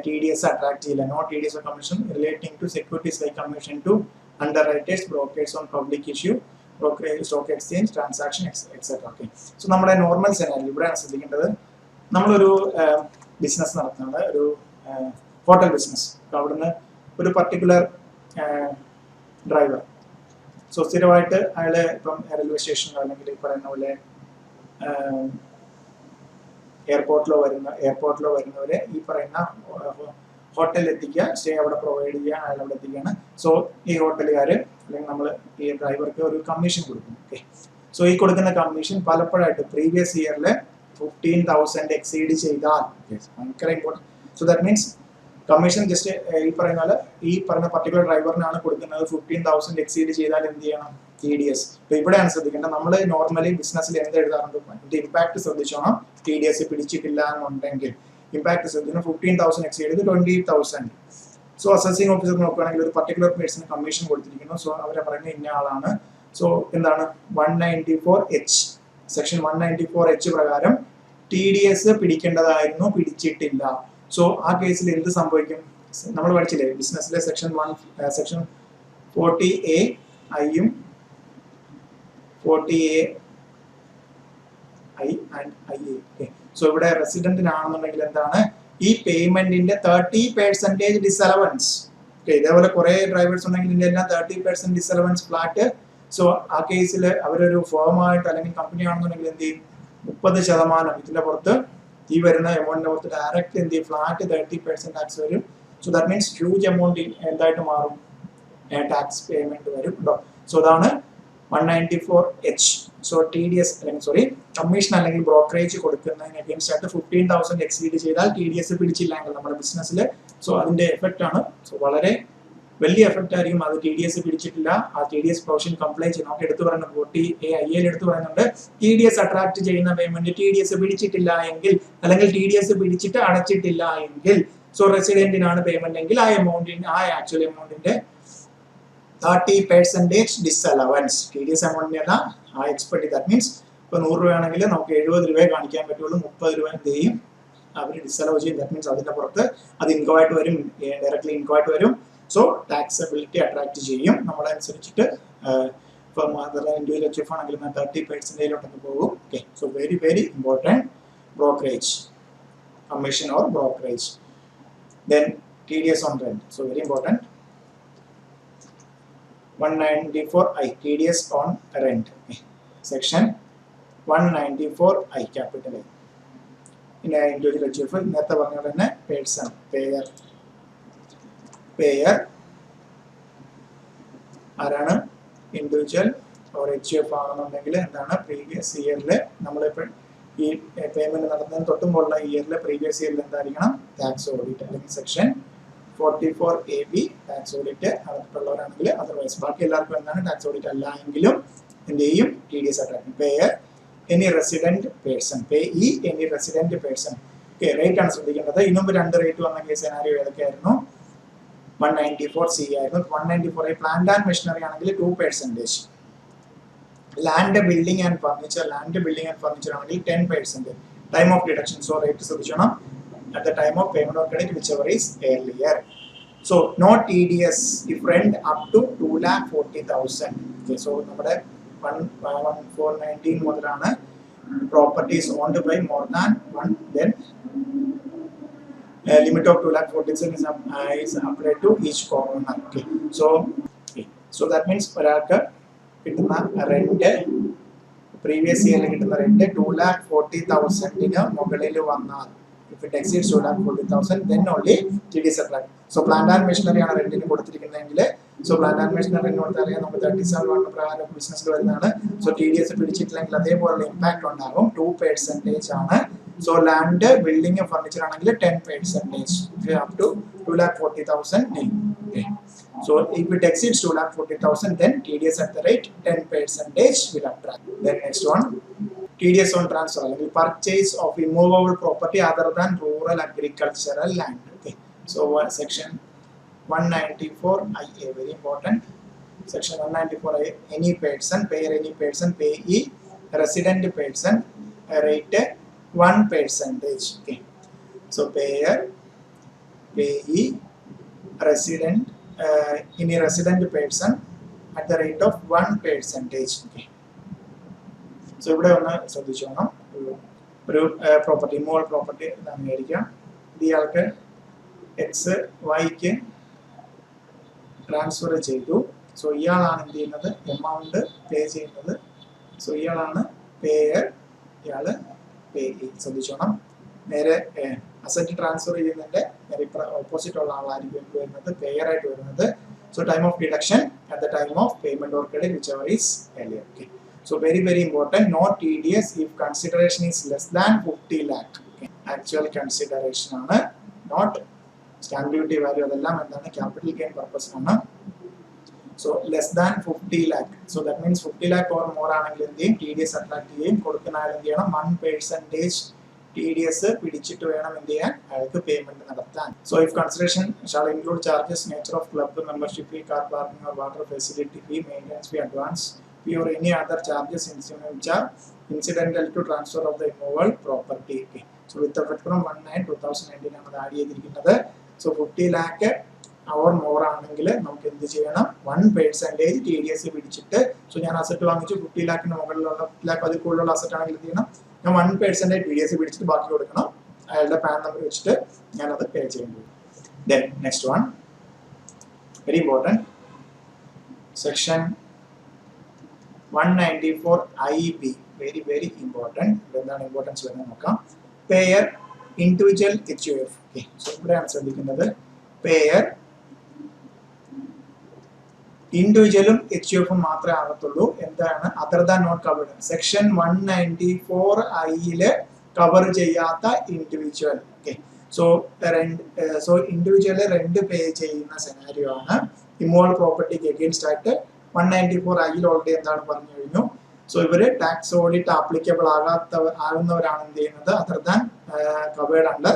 TDS attract ചെയ്യില്ല. No TDS or commission relating to securities like commission to underwriters, brokers on public issue, brokerage, stock exchange, transaction, etc. Okay. So നമ്മുടെ നോർമൽ സെനാരിയോ ഇവിടെയാണ് ശ്രദ്ധിക്കേണ്ടത്. നമ്മളൊരു ബിസിനസ് നടത്തുന്നത്, ഒരു ഹോട്ടൽ ബിസിനസ്. അപ്പോൾ അവിടുന്ന് ഒരു പർട്ടിക്കുലർ ഡ്രൈവർ, സോ സ്ഥിരമായിട്ട് അയാൾ ഇപ്പം റെയിൽവേ സ്റ്റേഷനിലോ അല്ലെങ്കിൽ ഈ പറയുന്ന പോലെ എയർപോർട്ടിലോ വരുന്നവരെ ഈ പറയുന്ന ഹോട്ടലിൽ എത്തിക്കുക, സ്റ്റേ അവിടെ പ്രൊവൈഡ് ചെയ്യുക, അയാൾ അവിടെ എത്തിക്കുകയാണ്. സോ ഈ ഹോട്ടലുകാർ അല്ലെങ്കിൽ നമ്മൾ ഈ ഡ്രൈവർക്ക് ഒരു കമ്മീഷൻ കൊടുക്കും. ഓക്കെ. സോ ഈ കൊടുക്കുന്ന കമ്മീഷൻ പലപ്പോഴായിട്ട് പ്രീവിയസ് ഇയറിൽ 15,000 എക്സീഡ് ചെയ്താൽ ഭയങ്കര important. So that means commission just ഈ പറയുന്ന പർട്ടിക്കുലർ ഡ്രൈവറിനാണ് കൊടുക്കുന്നത്. 15,000 എക്സീഡ് ചെയ്താൽ എന്ത് ചെയ്യണം? TDS. ഇപ്പോൾ ഇവിടെയാണ് ശ്രദ്ധിക്കേണ്ടത്. നമ്മൾ നോർമലി ബിസിനസ്സിൽ എന്ത് എഴുതാറുണ്ട്? ഇതിന്റെ ഇമ്പാക്ട് ശ്രദ്ധിച്ചോണം. TDS പിടിച്ചിട്ടില്ല എന്നുണ്ടെങ്കിൽ ഇമ്പാക്ട് ശ്രദ്ധിക്കണം. 15,000 എക്സീഡ് ചെയ്ത് 20,000. സോ അസസിംഗ് ഓഫീസർ നോക്കുകയാണെങ്കിൽ ഒരു പർട്ടിക്കുലർ പേഴ്സണ് കമ്മീഷൻ കൊടുത്തിരിക്കുന്നു. സോ അവരെ പറയുന്നത് ഇന്ന ആളാണ്. സോ എന്താണ്? 194H സെക്ഷൻ 194H പ്രകാരം TDS പിടിക്കേണ്ടതായിരുന്നു, പിടിച്ചിട്ടില്ല. സോ ആ കേസിൽ എന്ത് സംഭവിക്കും? നമ്മൾ പഠിച്ചില്ലേ ബിസിനസ്സിലെ സെക്ഷൻ 40A ഐയും 40A I and IA. Okay. So ഇവിടെ റെസിഡന്റിനാണെന്നുണ്ടെങ്കിൽ എന്താണ്? ഈ പേയ്മെന്റിന്റെ 30% ഡിസലവൻസ്. ഓക്കെ. ഇതേപോലെ കുറെ ഡ്രൈവേഴ്സ് ഉണ്ടെങ്കിൽ ഇതിന്റെ എല്ലാം 30% ഡിസലവൻസ് ഫ്ലാറ്റ്. സോ ആ കേസിൽ അവരൊരു ഫേമായിട്ട് അല്ലെങ്കിൽ കമ്പനി ആണെന്നുണ്ടെങ്കിൽ എന്ത് ചെയ്യും? 30% ഇതിന്റെ പുറത്ത് ഈ വരുന്ന എമൗണ്ടിന്റെ പുറത്ത് ഡയറക്റ്റ് എന്ത് ചെയ്യും? ഫ്ലാറ്റ് 30% ടാക്സ് വരും. So that means huge amount എന്തായിട്ട് മാറും? ടാക്സ് പേയ്മെന്റ് വരും കേട്ടോ. സോ അതാണ് 194H. സോ TDS അല്ലെങ്കിൽ കമ്മീഷൻ അല്ലെങ്കിൽ ബ്രോക്കറേജ് കൊടുക്കുന്നതിന് അഗേൻസ്റ്റ് ആയിട്ട് 15,000 എക്സീഡ് ചെയ്താൽ TDS പിടിച്ചില്ലെങ്കിൽ നമ്മുടെ ബിസിനസ്സിൽ സോ അതിന്റെ എഫക്റ്റ് ആണ്. സോ വളരെ വലിയ എഫക്റ്റ് ആയിരിക്കും. അത് TDS പിടിച്ചിട്ടില്ല, ആ TDS പ്രൊവിഷൻ കംപ്ലൈ ചെയ്യും. നമുക്ക് എടുത്തു പറയുന്നത് 40A എടുത്തു പറയുന്നുണ്ട്. TDS അട്രാക്ട് ചെയ്യുന്ന പേയ്മെന്റ് TDS പിടിച്ചിട്ടില്ല എങ്കിൽ അല്ലെങ്കിൽ TDS പിടിച്ചിട്ട് അടച്ചിട്ടില്ല എങ്കിൽ സോ റെസിഡന്റിനാണ് പേയ്മെന്റ് എങ്കിൽ ആ ആക്ച്വൽ എമൗണ്ടിന്റെ 30% ഡിസ്അലവൻസ്. TDS എമൗണ്ടിന്റെ അല്ല, ആ എക്സ്പെർട്ട്. ദാറ്റ് മീൻസ് ഇപ്പോൾ 100 രൂപയാണെങ്കിൽ നമുക്ക് 70 രൂപയെ കാണിക്കാൻ പറ്റുള്ളൂ, 30 രൂപ എന്ത് ചെയ്യും അവർ ഡിസ്അലവ് ചെയ്യും. ദാറ്റ് മീൻസ് അതിന്റെ പുറത്ത് അത് ഇൻകോ ആയിട്ട് വരും, ഡയറക്ട്ലി ഇൻകോ ആയിട്ട് വരും. സോ ടാക്സബിലിറ്റി അട്രാക്ട് ചെയ്യും. നമ്മളനുസരിച്ചിട്ട് ഇപ്പം ഇൻഡിവിജ്വൽ HUF ആണെങ്കിൽ 30% പോകും. Okay, so very very important brokerage, commission or brokerage. Then TDS on rent, so very important. 194I, TDS on rent. Okay. Section 194I, capital A. In a individual HUF, നേരത്തെ പറഞ്ഞ തന്നെ person, payer ആരാണ്? ഇൻഡിവിജ്വൽ ഓർ HUF ആണെന്നുണ്ടെങ്കിൽ എന്താണ് പ്രീവിയസ് ഇയറിൽ നമ്മളിപ്പോൾ ഈ പേയ്മെന്റ് നടത്തുന്നതിന് തൊട്ടുമുള്ള ഇയറിലെ പ്രീവിയസ് ഇയറിൽ എന്തായിരിക്കണം? ടാക്സ് ഓഡിറ്റ് അല്ലെങ്കിൽ സെക്ഷൻ 44AB ടാക്സ് ഓഡിറ്റ് നടത്തിയിട്ടുള്ളവരാണെങ്കിൽ, അതർവൈസ് ബാക്കി എല്ലാവർക്കും എന്താണ് ടാക്സ് ഓഡിറ്റ് അല്ല എങ്കിലും എന്ത് ചെയ്യും? TDS attract. Payer any resident person, payee any resident person. Okay, rate ആണ് ശ്രദ്ധിക്കേണ്ടത്. ഇതിനുമ്പ് 2 റേറ്റ് വന്ന കേസ് സെനാരിയോ ഏതൊക്കെയായിരുന്നു? 194C ആയിരുന്നു. 194A പ്ലാന്റ് ആൻഡ് മെഷീനറി ആണെങ്കിൽ 2%. ലാൻഡ് ബിൽഡിംഗ് ആൻഡ് ഫർണിച്ചർ ആണെങ്കിൽ 10%. Time of deduction, so rate ശ്രദ്ധിക്കണം. At the time of payment or credit whichever is earlier. So no TDS if rent up to 2,40,000. Okay, so നമ്മുടെ 1419 മുതലാണ് properties owned by more than 1, then limit of 2,40,000 is applied to each corner. Okay, so that means ഒരാൾക്ക് കിട്ടുന്ന റെന്റ് പ്രീവിയസ് ഇയറിൽ കിട്ടുന്ന റെന്റ് 2,40,000 മുകളിൽ വന്നാൽ, if it exceeds 2,40,000 then only TDS attract. So plant and machinery ആണ് റെന്റിന് കൊടുത്തിരിക്കുന്നതെങ്കിൽ, സോ പ്ലാന്റ് ആൻഡ് മെഷീനറി എന്ന് അറിയാം നമുക്ക് 37 പ്രകാരം ബിസിനസ്സിൽ വരുന്നതാണ്. സോ TDS പിടിച്ചിട്ടില്ലെങ്കിൽ അതേപോലുള്ള ഇമ്പാക്ട് ഉണ്ടാകും. 2% ആണ്. സോ ലാൻഡ് ബിൽഡിംഗ് ഫർണിച്ചർ ആണെങ്കിൽ 10% up to 2,40,000. Okay. So if it exceeds 2,40,000 then TDS at the rate 10% will attract. Then next one, TDS on transfer, like purchase of immovable property other than rural agricultural land. Okay, so section 194IA, very important. Section 194IA, any person, payer any person, payee resident person, rate 1%. Okay, so payer, payee, resident, any resident person at the rate of 1%. Okay. So ഇവിടെ ഒന്ന് ശ്രദ്ധിച്ചോണം. ഒരു പ്രോപ്പർട്ടി, മോൾ പ്രോപ്പർട്ടി മേടിക്കാം. ഇയാൾക്ക് XYക്ക് ട്രാൻസ്ഫർ ചെയ്തു. സോ ഇയാളാണ് എന്ത് ചെയ്യുന്നത്? എമൗണ്ട് പേ ചെയ്യുന്നത്. സോ ഇയാളാണ് പേയർ, ഇയാള് പേയി. ശ്രദ്ധിച്ചോണം. നേരെ അസറ്റ് ട്രാൻസ്ഫർ ചെയ്യുന്നതിന്റെ നേരെ ഓപ്പോസിറ്റ് ഉള്ള ആളായിരിക്കും വരുന്നത്, പേയർ ആയിട്ട് വരുന്നത്. So time of deduction at the time of payment or credit whichever is earlier. Okay. So very very important, no TDS if consideration is less than 50 lakh. Okay. Actual consideration ആണ്, not stamp duty value. അതെല്ലാം എന്താണ്? ക്യാപിറ്റൽ ഗെയിൻ പർപ്പസ് ആണ്. So less than 50 lakh. So that means 50 lakh or more ആണെങ്കിൽ എന്ത് ചെയ്യും? TDS അട്രാക്ട് ചെയ്യും. കൊടുക്കുന്ന ആൾ എന്ത് ചെയ്യണം? 1% TDS പിടിച്ചിട്ട് വേണം എന്ത് ചെയ്യാൻ? അയാൾക്ക് പേയ്മെന്റ് നടത്താൻ. So if consideration shall include charges, nature of club membership fee, car parking or water facility fee, maintenance fee, advance fee or any other charges which are incidental to transfer of the immovable property. Okay. So with effect from 1/9/2019 ആണ് അത് ആഡ് ചെയ്തിരിക്കുന്നത്. So 50 lakh or more ആണെങ്കിൽ നമുക്ക് എന്ത് ചെയ്യണം? 1% TDS പിടിച്ചിട്ട്, സോ ഞാൻ അസറ്റ് വാങ്ങിച്ചു 50 ലാഖിന് മുകളിലുള്ള 50 ലാഖ് അതിൽ കൂടുതലുള്ള അസറ്റ് ആണെങ്കിൽ എന്ത് ചെയ്യണം? ഞാൻ 1% TDS പിടിച്ചിട്ട് ബാക്കി കൊടുക്കണം. അയാളുടെ പാൻ നമ്പർ വെച്ചിട്ട് ഞാനത് പേ ചെയ്യേണ്ടി വരും. Then next one, very important, section 194IB, very very important. എന്താണ് ഇമ്പോർട്ടൻസ് വരുന്നത് നോക്കാം. Payer individual HUF. Okay, so ഇവിടെയാണ് ശ്രദ്ധിക്കുന്നത്. പേയർ ഇൻഡിവിജ്വലും HUFും മാത്രമേ ആകത്തുള്ളൂ. എന്താണ്? Other than not covered. Section 194Iല് കവർ ചെയ്യാത്ത ഇൻഡിവിജ്വൽ. ഓക്കെ, സോ ഇൻഡിവിജ്വല് റെന്റ് പേ ചെയ്യുന്ന സെനാരിയോ ആണ്. ഇമ്മോവൽ പ്രോപ്പർട്ടിക്ക് എഗെയിൻസ്റ്റ് ആയിട്ട് 194Iൽ ഓൾറെഡി എന്താണ് പറഞ്ഞു കഴിഞ്ഞു. സോ ഇവര് ടാക്സ് ഓഡിറ്റ് ആപ്ലിക്കബിൾ ആകുന്നവരാണ് എന്ത് ചെയ്യുന്നത്? Other than covered under.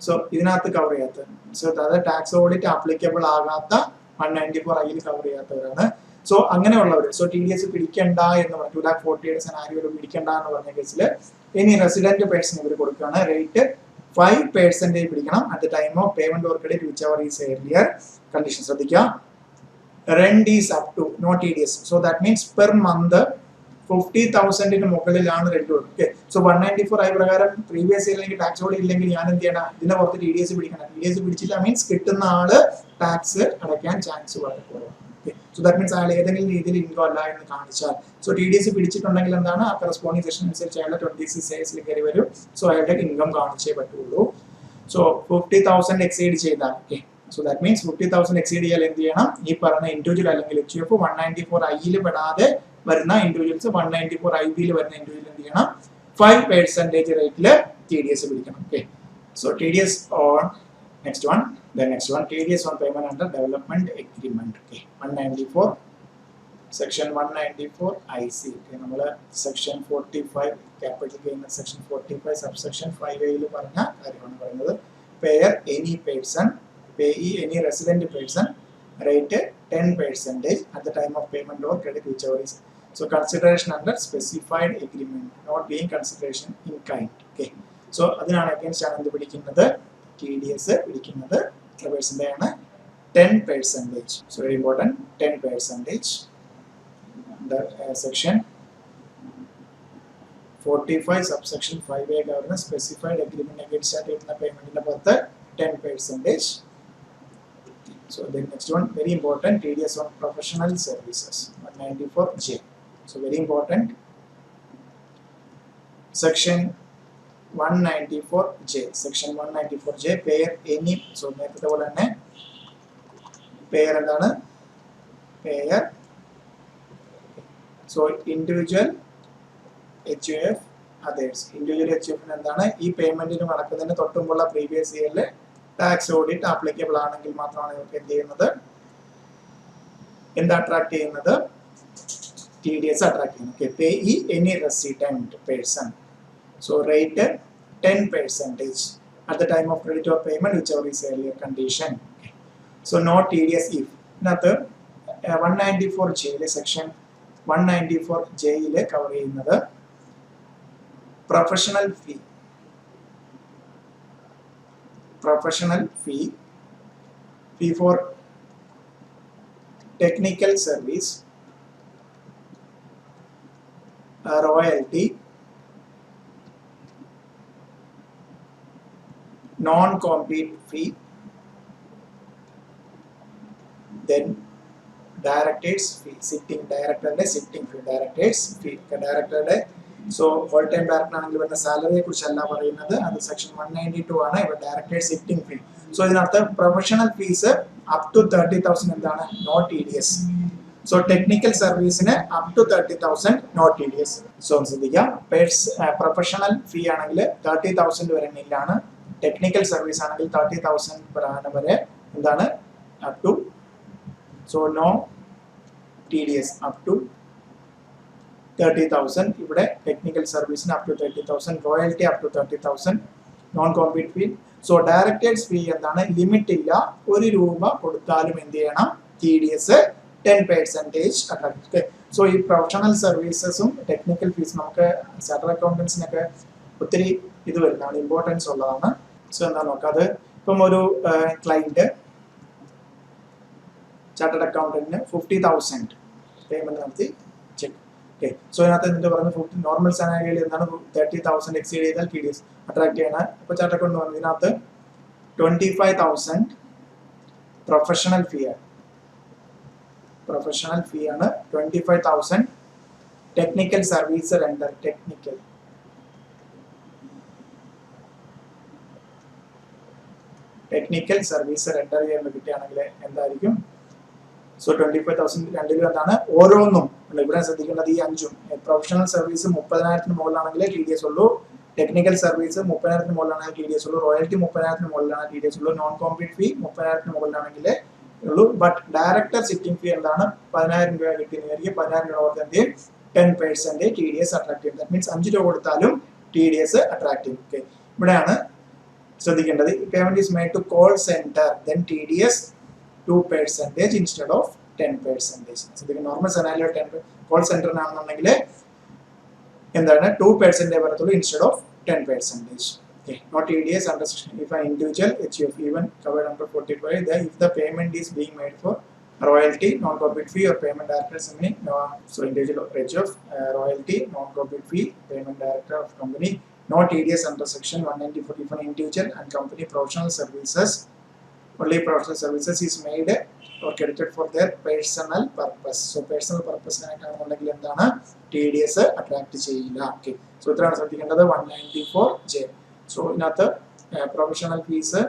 So ഇതിനകത്ത് കവർ ചെയ്യാത്ത, സോ അത് ടാക്സ് ഓഡിറ്റ് ആപ്ലിക്കബിൾ ആകാത്ത 194 കവർ ചെയ്യാത്തവരാണ്. സോ അങ്ങനെയുള്ളവർ ടി ഡി എസ് പിടിക്കണ്ട എന്ന് പറഞ്ഞു 2,40,000 സെനാരിയോയിൽ പിടിക്കണ്ട എന്ന് പറഞ്ഞ കേസിൽ ഇനി റെസിഡന്റ് പേഴ്സൺ ഇവർ കൊടുക്കുകയാണ് റേറ്റ് 5% പിടിക്കണം at the time of payment or credit whichever is earlier. Condition ശ്രദ്ധിക്കുക. rent is up to no TDS, so that means per month 50,000 മുകളിലാണ് റെന്റ് കൊടുക്കുക. സോ 194 പ്രകാരം പ്രീവിയസ് ഇയർ എനിക്ക് ടാക്സ് ഓടി ഇല്ലെങ്കിൽ ഞാൻ എന്ത് ചെയ്യണം, ഇതിനെ പുറത്ത് ടി ഡി എസ് പിടിക്കണം. ടി ഡി എസ് പിടിച്ചില്ല മീൻസ് കിട്ടുന്ന ആള് ടാക്സ് അടയ്ക്കാൻ ചാൻസ് വളരെ കുറവാണ്. സോ ദാറ്റ് മീൻസ് അയാൾ ഏതെങ്കിലും രീതിയിൽ ഇൻകം അല്ല എന്ന് കാണിച്ചാൽ ടി ഡി എസ് പിടിച്ചിട്ടുണ്ടെങ്കിൽ എന്താണ് ആ കറസ്പോണ്ടിങ് സെഷൻ അനുസരിച്ച് അയാളുടെ 26 ഇയേഴ്സിൽ കയറി വരും. സോ അയാളുടെ ഇൻകം കാണിച്ചേ പറ്റുള്ളൂ. സോ 50,000 എക്സീഡ് ചെയ്താൽ സോ ദാറ്റ് മീൻസ് 50,000 എക്സീഡ് ചെയ്യാൻ എന്ത് ചെയ്യണം, ഈ പറഞ്ഞ ഇൻഡിവിജ്വൽ അല്ലെങ്കിൽ HUF 194 പെടാതെ വരുന്ന ഇൻഡിവിജ്വൽസ് 194 IB വരുന്ന ഇൻഡിവിജ്വൽ എന്ത് ചെയ്യണം 5% റേറ്റിൽ ടി ഡി എസ് പിടിക്കണം. So T D S on next one T D S on payment under development agreement. 194 section 194 IC. നമ്മൾ section 45 capital gain section 45 subsection 5A പറഞ്ഞ കാര്യമാണ് പറയുന്നത്. Pair any person payee any resident person rate 10% at the time of payment or credit whichever is. So consideration under specified agreement, not being consideration in kind. So അതിനാണ് against ആണ് എന്ത് പിടിക്കുന്നത് TDS പിടിക്കുന്നത് എത്ര പെർസെന്റേജ് ആണ് 10%. So very important 10% under section 45 subsection 5A government specified agreement against ആയിട്ടുള്ള പേയ്മെന്റിന്റെ പുറത്ത് 10%. So then next one very important TDS on professional services 194J. So very important section 194J. Section 194J pair any. So നേരത്തെ പോലെ തന്നെ pair എന്താണ് pair. So individual HUF others. Individual HUF എന്താണ് ഈ പേയ്മെന്റിന് നടക്കുന്നതിന് തൊട്ടുമുള്ള പ്രീവിയസ് ഇയറിൽ ടാക്സ് ഓഡിറ്റ് ആപ്ലിക്കബിൾ ആണെങ്കിൽ മാത്രമാണ് ഇവർക്ക് എന്ത് ചെയ്യുന്നത് അട്രാക്ട് ചെയ്യുന്നത് ടി ഡി എസ് അട്രാക്ട് ചെയ്യുന്നത്. Payee any resident person. So rate 10% at the time of credit or payment whichever is earlier condition. So no TDS if. ഇതിനകത്ത് 194J സെക്ഷൻ 194J കവർ ചെയ്യുന്നത് professional fee for technical service, royalty, non-compete fee, then directors fee, sitting fee, directors fee, director. So full time director ആണെങ്കിൽ വരുന്ന സാലറിയെ കുറിച്ചല്ല പറയുന്നത്, അത് സെക്ഷൻ 192 ആണ്. ഇവിടെ ഡയറക്ടർ സിറ്റിംഗ് ഫീ. സോ ഇതിനകത്ത് പ്രൊഫഷണൽ ഫീസ് അപ് ടു 30,000 എന്താണ് no T D S. So technical സർവീസിന് up to 30,000 no T D S. So ശ്രദ്ധിക്കാം, പ്രൊഫഷണൽ ഫീ ആണെങ്കിൽ 30,000 വരെ നില്ലാണ്. ടെക്നിക്കൽ സർവീസ് ആണെങ്കിൽ 30,000 per annum വരെ എന്താണ് up to. So no T D S up to 30,000. ഇവിടെ ടെക്നിക്കൽ സർവീസിന് up to 30,000, royalty up to 30,000, non compete fee. So directors fee എന്താണ് ലിമിറ്റ് ഇല്ല, ₹1 കൊടുത്താലും എന്ത് ചെയ്യണം T D S 10% attract. So ഈ പ്രൊഫഷണൽ സർവീസസും ടെക്നിക്കൽ ഫീസ് നമുക്ക് ചാർട്ടേഡ് അക്കൗണ്ടൻസിനൊക്കെ ഒത്തിരി ഇത് വരുന്നതാണ്, ഇമ്പോർട്ടൻസ് ഉള്ളതാണ്. സോ എന്താ നോക്കാത്, ഇപ്പം ഒരു ക്ലൈന്റ് ചാർട്ടേഡ് അക്കൗണ്ടന്റിന് 50,000 പേയ്മെന്റ് നടത്തി ചെക്ക്. സോ ഇതിനകത്ത് എന്ത് പറഞ്ഞു, നോർമൽ സാലറിയിൽ എന്താണ് 30,000 എക്സീഡ് ചെയ്താൽ ടി ഡി എസ് അട്രാക്ട് ചെയ്യണം. ഇപ്പോൾ ചാർട്ടേഡ് അക്കൗണ്ട് പറഞ്ഞു ഇതിനകത്ത് 25,000 പ്രൊഫഷണൽ ഫീ ആണ്. 25,000 technical service render. Technical service render ചെയ്യാൻ കിട്ടുകയാണെങ്കിൽ എന്തായിരിക്കും. സോ 25,000 രണ്ടിലും എന്താണ് ഓരോന്നും ഇവിടെ ശ്രദ്ധിക്കേണ്ടത് ഈ 5ഉം. പ്രൊഫഷണൽ സർവീസ് 30,000 മുകളിലാണെങ്കിൽ ടി ഡി എസ് ഉള്ളൂ, ടെക്നിക്കൽ സർവീസ് 30,000 മുകളിലാണെങ്കിൽ ടി ഡി എസ് ഉള്ളൂ, റോയൽറ്റി 30,000 മുകളിലാണ് ടി ഡി എസ് ഉള്ളൂ, നോൺ കോമ്പീറ്റ് ഫീ 30,000 മുകളിലാണെങ്കിൽ ഉള്ളൂ. ബട്ട് ഡയറക്ടർ സിറ്റിംഗ് ഫീ എന്താണ് 10,000 രൂപ കിട്ടുന്നതായിരിക്കും. 10,000 രൂപ കൊടുത്ത് 10% ടി ഡി എസ് അട്രാക്ട് ചെയ്യും. ദാറ്റ് മീൻസ് 5 രൂപ കൊടുത്താലും ടി ഡി എസ് അട്രാക്ട് ചെയ്യും. ഇവിടെയാണ് ശ്രദ്ധിക്കേണ്ടത്. Payment is made to call centre, then T D S 2% instead of 10%. So the normal scenario 10 call center ആണെന്നുണ്ടെങ്കിൽ എന്താണ് 2% വരത്തുള്ളൂ instead of 10%. Okay, not TDS under section. If an individual HUF even covered under 45, then if the payment is being made for royalty, non-profit fee or payment director company, so individual HUF, royalty, non-profit fee, payment director of company, no TDS under section 194. If an individual and company professional services, only professional services is made or credited for their personal purpose. So personal purpose ആണെന്നുണ്ടെങ്കിൽ എന്താണ് TDS അട്രാക്ട് ചെയ്യില്ല. ഓക്കെ, സോ ഇത്രയാണ് ശ്രദ്ധിക്കേണ്ടത് 194J. സോ ഇതിനകത്ത് പ്രൊഫഷണൽ ഫീസ്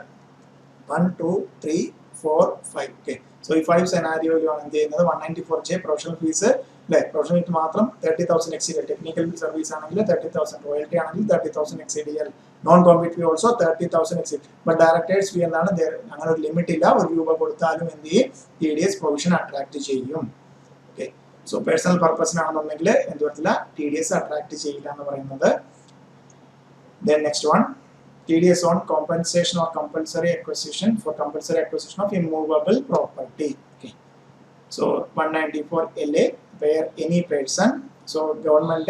1, 2, 3, 4, 5. ഓക്കെ, സോ ഈ 5 സെനാരിയോയിലാണ് എന്ത് ചെയ്യുന്നത് 194J പ്രൊഫഷണൽ ഫീസ് അല്ലെ, പ്രൊഫഷണൽ ഫീസ് മാത്രം 30,000 എക്സീഡ്, ടെക്നിക്കൽ സർവീസ് ആണെങ്കിൽ 30,000, റോയൽറ്റി ആണെങ്കിൽ 30,000 എക്സീഡ് ചെയ്യാൻ, non compete fee also 30,000 exceed. But directors fee എന്താണ്, അങ്ങനെ ഒരു ലിമിറ്റ് ഇല്ല, 1 രൂപ കൊടുത്താലും എന്ത് ചെയ്യും TDS പ്രൊവിഷൻ അട്രാക്ട് ചെയ്യും. ഓക്കെ, സോ പേഴ്സണൽ പർപ്പസിനാണെന്നുണ്ടെങ്കിൽ എന്ത് പറ്റില്ല, TDS അട്രാക്ട് ചെയ്യില്ല എന്ന് പറയുന്നത്. Then next one, TDS on compensation or compulsory acquisition for compulsory acquisition of immovable property. Okay, so 194 LA, where any person, so government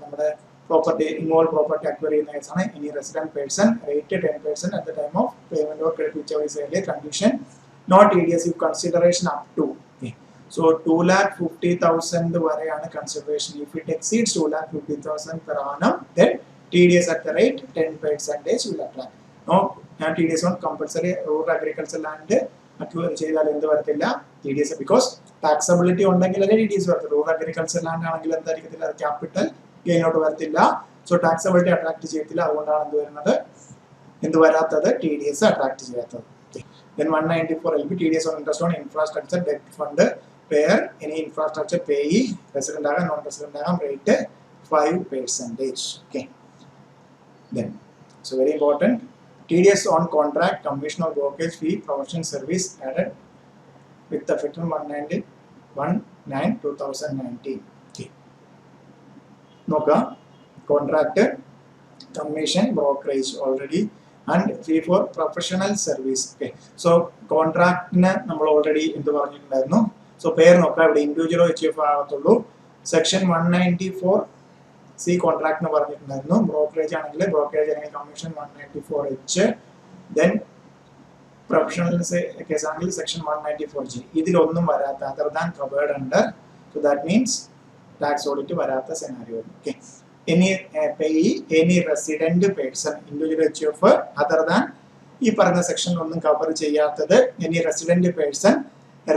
നമ്മുടെ property, immovable property acquire ചെയ്യുന്ന കേസാണ് any resident person, rate 10% at the time of payment or credit, whichever is earlier condition, not TDS if consideration up to. Okay, so 2,50,000 വരെയാണ് consideration. If it exceeds 2,50,000 per annum, then TDS at the rate 10% will apply. No, TDS on compulsory rural agricultural land acquire ചെയ്താൽ എന്ത് വരത്തില്ല TDS, because taxability ഉണ്ടെങ്കിൽ അല്ലേ TDS വരത്തുള്ളൂ. റൂറൽ അഗ്രികൾച്ചർ ലാൻഡ് ആണെങ്കിൽ എന്തായിരിക്കത്തില്ല, അത് ക്യാപിറ്റൽ ഗെയിനോട്ട് വരത്തില്ല. സോ ടാക്സബിലിറ്റി അട്രാക്ട് ചെയ്യത്തില്ല, അതുകൊണ്ടാണ് എന്ത് വരുന്നത്, എന്ത് വരാത്തത്, TDS അട്രാക്ട് ചെയ്യാത്തത്. Then 194 LB, TDS on interest on infrastructure debt fund, where any infrastructure payee resident ആകാം നോൺ റെസിഡന്റ് ആകാം, rate 5%. Okay, then so very important, TDS on contract, commission or brokerage fee, professional service added with the effect on 1/9/2019. Okay, നോക്കാം, contract, commission, brokerage already, and fee for professional service. Okay, so കോൺട്രാക്ടിന് നമ്മൾ ഓൾറെഡി എന്ത് പറഞ്ഞിട്ടുണ്ടായിരുന്നു. സോ പേര് നോക്കാം, ഇവിടെ ഇൻഡിവിജ്വലോ HUF ആകത്തുള്ളൂ. സെക്ഷൻ 194C കോൺട്രാക്ട് എന്ന് പറഞ്ഞിട്ടുണ്ടായിരുന്നു. ബ്രോക്കറേജ് ആണെങ്കിൽ ബ്രോക്കറേജ് അല്ലെങ്കിൽ commission 194H. Then professional case ആണെങ്കിൽ സെക്ഷൻ 194G. ഇതിലൊന്നും വരാത്ത, other than covered under, so that means tax audit വരാത്ത scenario. Okay, any payee, any resident person, individual HUF other than ഈ പറഞ്ഞ സെക്ഷൻ ഒന്നും കവർ ചെയ്യാത്തത്, any resident person,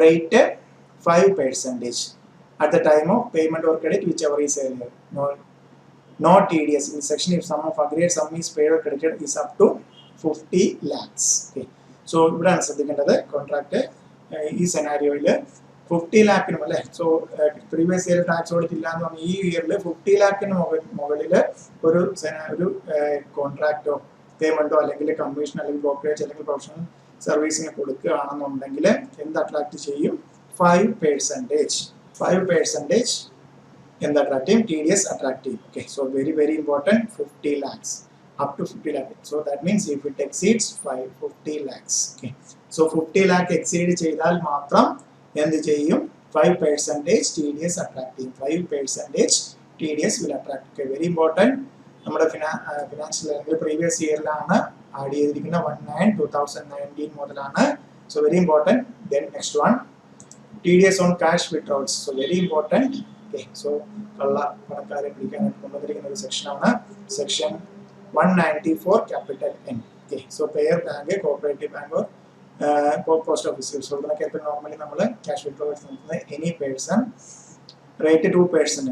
rate 5% at the time of payment or credit, whichever is earlier. No TDS in section if sum of aggregate sum is paid or credited is up to 50 lakhs. Okay, so ഇവിടെയാണ് ശ്രദ്ധിക്കേണ്ടത്. കോൺട്രാക്ട് ഈ സെനാരിയോയിൽ 50 ലാഖിനും അല്ലേ, സോ പ്രീവിയസ് ഇയർ ടാക്സ് കൊടുത്തില്ല എന്ന് പറഞ്ഞാൽ ഈ ഇയറിൽ 50 ലാഖിന് മുകളിൽ ഒരു കോൺട്രാക്റ്റോ പേയ്മെന്റോ അല്ലെങ്കിൽ കമ്മീഷൻ അല്ലെങ്കിൽ ബ്രോക്കറേജ് അല്ലെങ്കിൽ പ്രൊഫഷണൽ സർവീസിന് കൊടുക്കുകയാണെന്നുണ്ടെങ്കിൽ എന്ത് അട്രാക്ട് ചെയ്യും, 5%. 5% എന്ത് attractive, TDS attractive. Okay, so very very important, 50 lakhs up to 50 lakh. So that means if it exceeds 50 lakhs. Okay, so 50 lakh exceed ചെയ്താൽ മാത്രം എന്ത് ചെയ്യും, 5% TDS attractive. 5% TDS will attract. Okay, very important. നമ്മുടെ ഫിനാൻഷ്യൽ അല്ലെങ്കിൽ പ്രീവിയസ് ഇയറിലാണ് ആഡ് ചെയ്തിരിക്കുന്ന 1/9/2019 മുതലാണ്. So very important. Then next one, TDS on cash withdrawals. So very important. Okay, so കള്ള പണക്കാരെ പിടിക്കാനായിട്ട് കൊണ്ടുവന്നിരിക്കുന്ന ഒരു സെക്ഷനാണ് section 194 capital N. Okay, so payer bank, cooperative bank or post office. So ഇതിനൊക്കെ നോർമലി നമ്മൾ ക്യാഷ് വിത്ഡ്രോവൽസ് നടത്തുന്നത് any person, rate 2%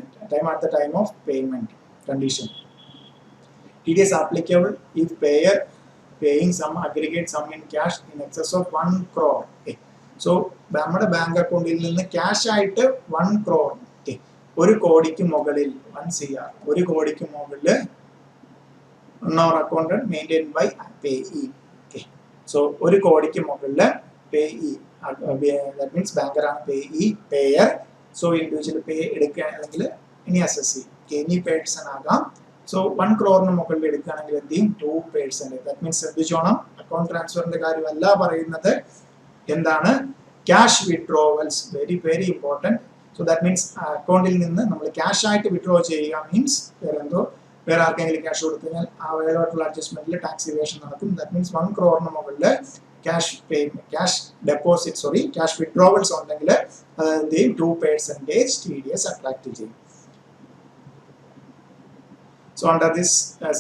at the time of payment condition. TDS applicable if payer paying some aggregate sum in cash in excess of 1 crore. Okay, so നമ്മുടെ ബാങ്ക് അക്കൗണ്ടിൽ നിന്ന് ക്യാഷ് ആയിട്ട് 1 crore, 1 കോടിക്ക് മുകളിൽ, 1 CR, 1 കോടിക്ക് മുകളിൽ on our account maintained by payee. Okay, so 1 കോടിക്ക് മുകളിൽ payee, that means banker ആണ് payee, payer. So individual pay എടുക്കുക അല്ലെങ്കിൽ ഇനി assessee, any person ആകാം. സോ 1 crore മുകളിൽ എടുക്കുകയാണെങ്കിൽ എന്ത് ചെയ്യും, 2%. that means ശ്രദ്ധിച്ചോണം, അക്കൗണ്ട് ട്രാൻസ്ഫറിന്റെ കാര്യമല്ല പറയുന്നത്, എന്താണ് cash withdrawals, very very important. So that means അക്കൗണ്ടിൽ നിന്ന് നമ്മൾ ക്യാഷ് ആയിട്ട് വിഡ്രോ ചെയ്യുക മീൻസ് വേറെ ആർക്കെങ്കിലും ക്യാഷ് കൊടുത്തു കഴിഞ്ഞാൽ ആ വേറെയായിട്ടുള്ള അഡ്ജസ്റ്റ്മെന്റിൽ ടാക്സ് ഇവേഷൻ നടക്കും. ദാറ്റ് മീൻസ് 1 crore മുകളിൽ ക്യാഷ് വിഡ്രോവൽസ് ഉണ്ടെങ്കിൽ അത് എന്ത് ചെയ്യും, 2% TDS അട്രാക്ട് ചെയ്യും. So under this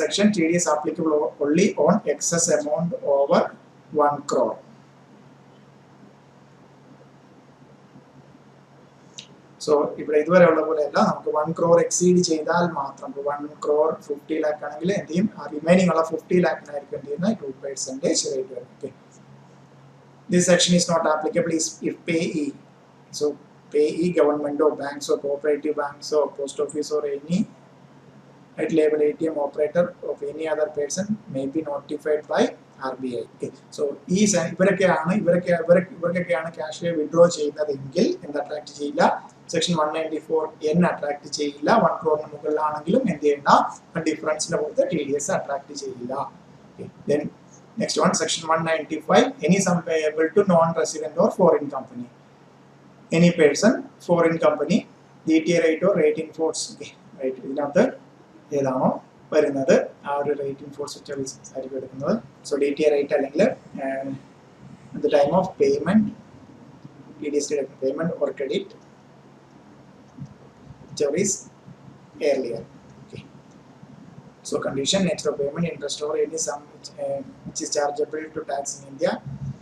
section, TDS applicable only on excess amount over 1 crore. So ഇവിടെ ഇതുവരെ ഉള്ള പോലെയല്ല, നമുക്ക് 1 crore എക്സീഡ് ചെയ്താൽ മാത്രം, 1 crore 50 lakh ആണെങ്കിൽ എന്ത് ചെയ്യും, റിമൈനിങ് ഉള്ള 50 lakhനായിരിക്കും എന്ത് ചെയ്യുന്ന 2% റേറ്റ് വരും. Okay, this section is not applicable if payee, so payee government or banks or cooperative banks or post office or any at label ATM operator of any other person may be notified by RBI. Okay. So ഇവർക്കൊക്കെയാണ് ക്യാഷ് വിഡ്രോ ചെയ്യുന്നതെങ്കിൽ എന്ത് അട്രാക്ട് ചെയ്യില്ല, സെക്ഷൻ 194 അട്രാക്ട് ചെയ്യില്ല. 1 crore മുകളിലാണെങ്കിലും എന്ത് ചെയ്യണ്ട, ഡിഫറൻസിന്റെ പുറത്ത് TDS അട്രാക്ട് ചെയ്യില്ല. Then next one, section 195, any sum payable to non-resident or foreign company. Any person, foreign company, DTA rate or rate in force. Okay, right, ഇതിനകത്ത് ഏതാണോ വരുന്നത് ആ ഒരു റേറ്റ് ഇൻ ഫോഴ്സ് ആയിരിക്കും എടുക്കുന്നത്. സോ DTA റേറ്റ് അല്ലെങ്കിൽ the time of payment, TDS payment or credit, whichever is earlier. Okay. So condition, nature of payment, interest or any sum which is chargeable to tax in India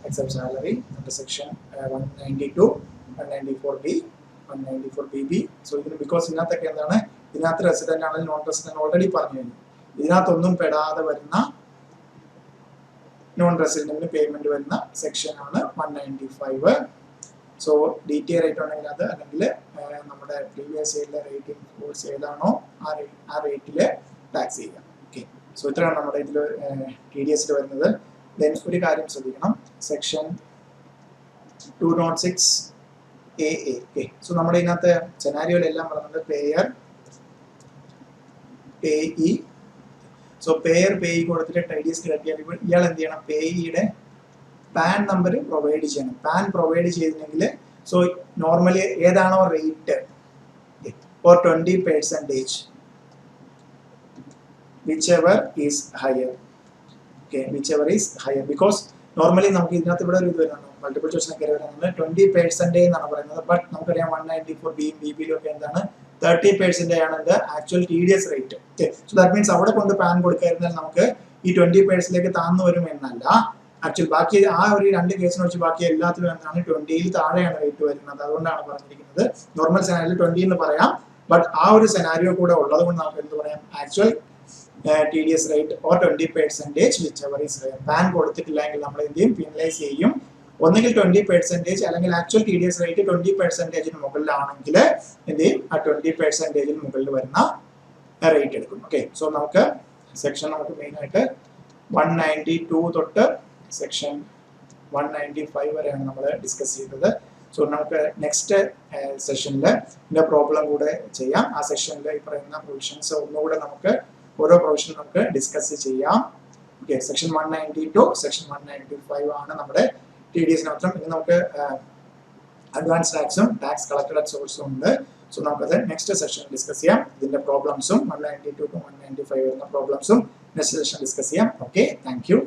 except salary under section 192, 194B, 194BB. So because ഇതിനകത്തൊക്കെ എന്താണ്, ഇതിനകത്ത് റെസിഡന്റ് ആണെങ്കിൽ നോൺ റെസിഡന്റ് ഓൾറെഡി പറഞ്ഞു കഴിഞ്ഞു. ഇതിനകത്തൊന്നും പെടാതെ വരുന്ന നോൺ റെസിഡന്റിന് പേയ്മെന്റ് വരുന്ന സെക്ഷൻ ആണ് 195. സോ DTA റേറ്റ് ഉണ്ടെങ്കിൽ അത്, അല്ലെങ്കിൽ നമ്മുടെ പ്രീവിയസ് ഇയറിലെ റേറ്റ് ഇൻ ഫോഴ്സ് ഏതാണോ ആ റേറ്റിൽ ടാക്സ് ചെയ്യുക. ഓക്കെ, സോ ഇത്രയാണ് നമ്മുടെ ഇതിൽ TDS വരുന്നത്. ദെൻ ഒരു കാര്യം ശ്രദ്ധിക്കണം, സെക്ഷൻ 206AA. ഓക്കെ, സോ നമ്മുടെ ഇതിനകത്ത് സെനാരിയോയിലെല്ലാം പറയുന്നത് പേയി. സോ പേയി കൊടുത്തിട്ട് TDS കിട്ടിയാൽ ഇയാൾ എന്ത് ചെയ്യണം, പേയിയുടെ പാൻ നമ്പർ പ്രൊവൈഡ് ചെയ്യണം. പാൻ പ്രൊവൈഡ് ചെയ്തില്ലെങ്കിൽ, സോ നോർമലി ഏതാണോ rate or 20%, whichever is higher. Okay, whichever is higher, because normally നമുക്ക് ഇതിനകത്ത് ഇവിടെ ഒരു ഇത് വരുന്നുണ്ട്, മൾട്ടിപ്പിൾ ചോയ്സിനൊക്കെ വരുന്നത് 20% എന്നാണ് പറയുന്നത്. ബട്ട് നമുക്കറിയാം 194B BBയിലും ഒക്കെ എന്താണ് 30% ആണ് actual TDS rate. Okay, so that means അവിടെ കൊണ്ട് പാൻ കൊടുക്കാതിരുന്നാൽ നമുക്ക് ഈ 20%ലേക്ക് താന്നു വരും എന്നല്ല. ആക്ച്വൽ ബാക്കി ആ ഒരു 2 കേസിനെ വെച്ച് ബാക്കി എല്ലാത്തിലും എന്താണ് 20ൽ താഴെയാണ് റേറ്റ് വരുന്നത്. അതുകൊണ്ടാണ് പറഞ്ഞിരിക്കുന്നത് നോർമൽ സെനാരിയോ 20 എന്ന് പറയാം. ബട്ട് ആ ഒരു സെനാരിയോ കൂടെ ഉള്ളത് കൊണ്ട് നമുക്ക് എന്ത് പറയാം, actual TDS rate or 20%, whichever is higher. PAN കൊടുത്തിട്ടില്ലെങ്കിൽ നമ്മൾ എന്ത് ചെയ്യും, പിനലൈസ് ചെയ്യും. ഒന്നുകിൽ 20% അല്ലെങ്കിൽ ആക്ച്വൽ TDS റേറ്റ് 20%-ന് മുകളിലാണെങ്കിൽ എന്ത് ചെയ്യും, ആ 20%-ന് മുകളിൽ വരുന്ന റേറ്റ് എടുക്കും. ഓക്കെ, സോ നമുക്ക് സെക്ഷൻ നമുക്ക് മെയിൻ ആയിട്ട് 192 തൊട്ട് സെക്ഷൻ 195 വരെയാണ് നമ്മൾ ഡിസ്കസ് ചെയ്തത്. സോ നമുക്ക് നെക്സ്റ്റ് സെഷനിൽ ഇതിന്റെ പ്രോബ്ലം കൂടെ ചെയ്യാം. ആ സെഷനിൽ ഈ പറയുന്ന പ്രൊവിഷൻസ് ഒന്നുകൂടെ നമുക്ക് ഓരോ പ്രൊവിഷൻ നമുക്ക് ഡിസ്കസ് ചെയ്യാം. ഓക്കെ, സെക്ഷൻ 192, സെക്ഷൻ 195 ആണ് നമ്മുടെ TDS മാത്രം. ഇനി നമുക്ക് അഡ്വാൻസ് ടാക്സും ടാക്സ് കളക്ടഡ് അറ്റ് സോഴ്സും ഉണ്ട്. സോ നമുക്കത് നെക്സ്റ്റ് സെഷൻ ഡിസ്കസ് ചെയ്യാം. ഇതിന്റെ പ്രോബ്ലംസും 192 to 195 വരുന്ന പ്രോബ്ലംസും നെക്സ്റ്റ് സെഷൻ ഡിസ്കസ് ചെയ്യാം. Okay, thank you.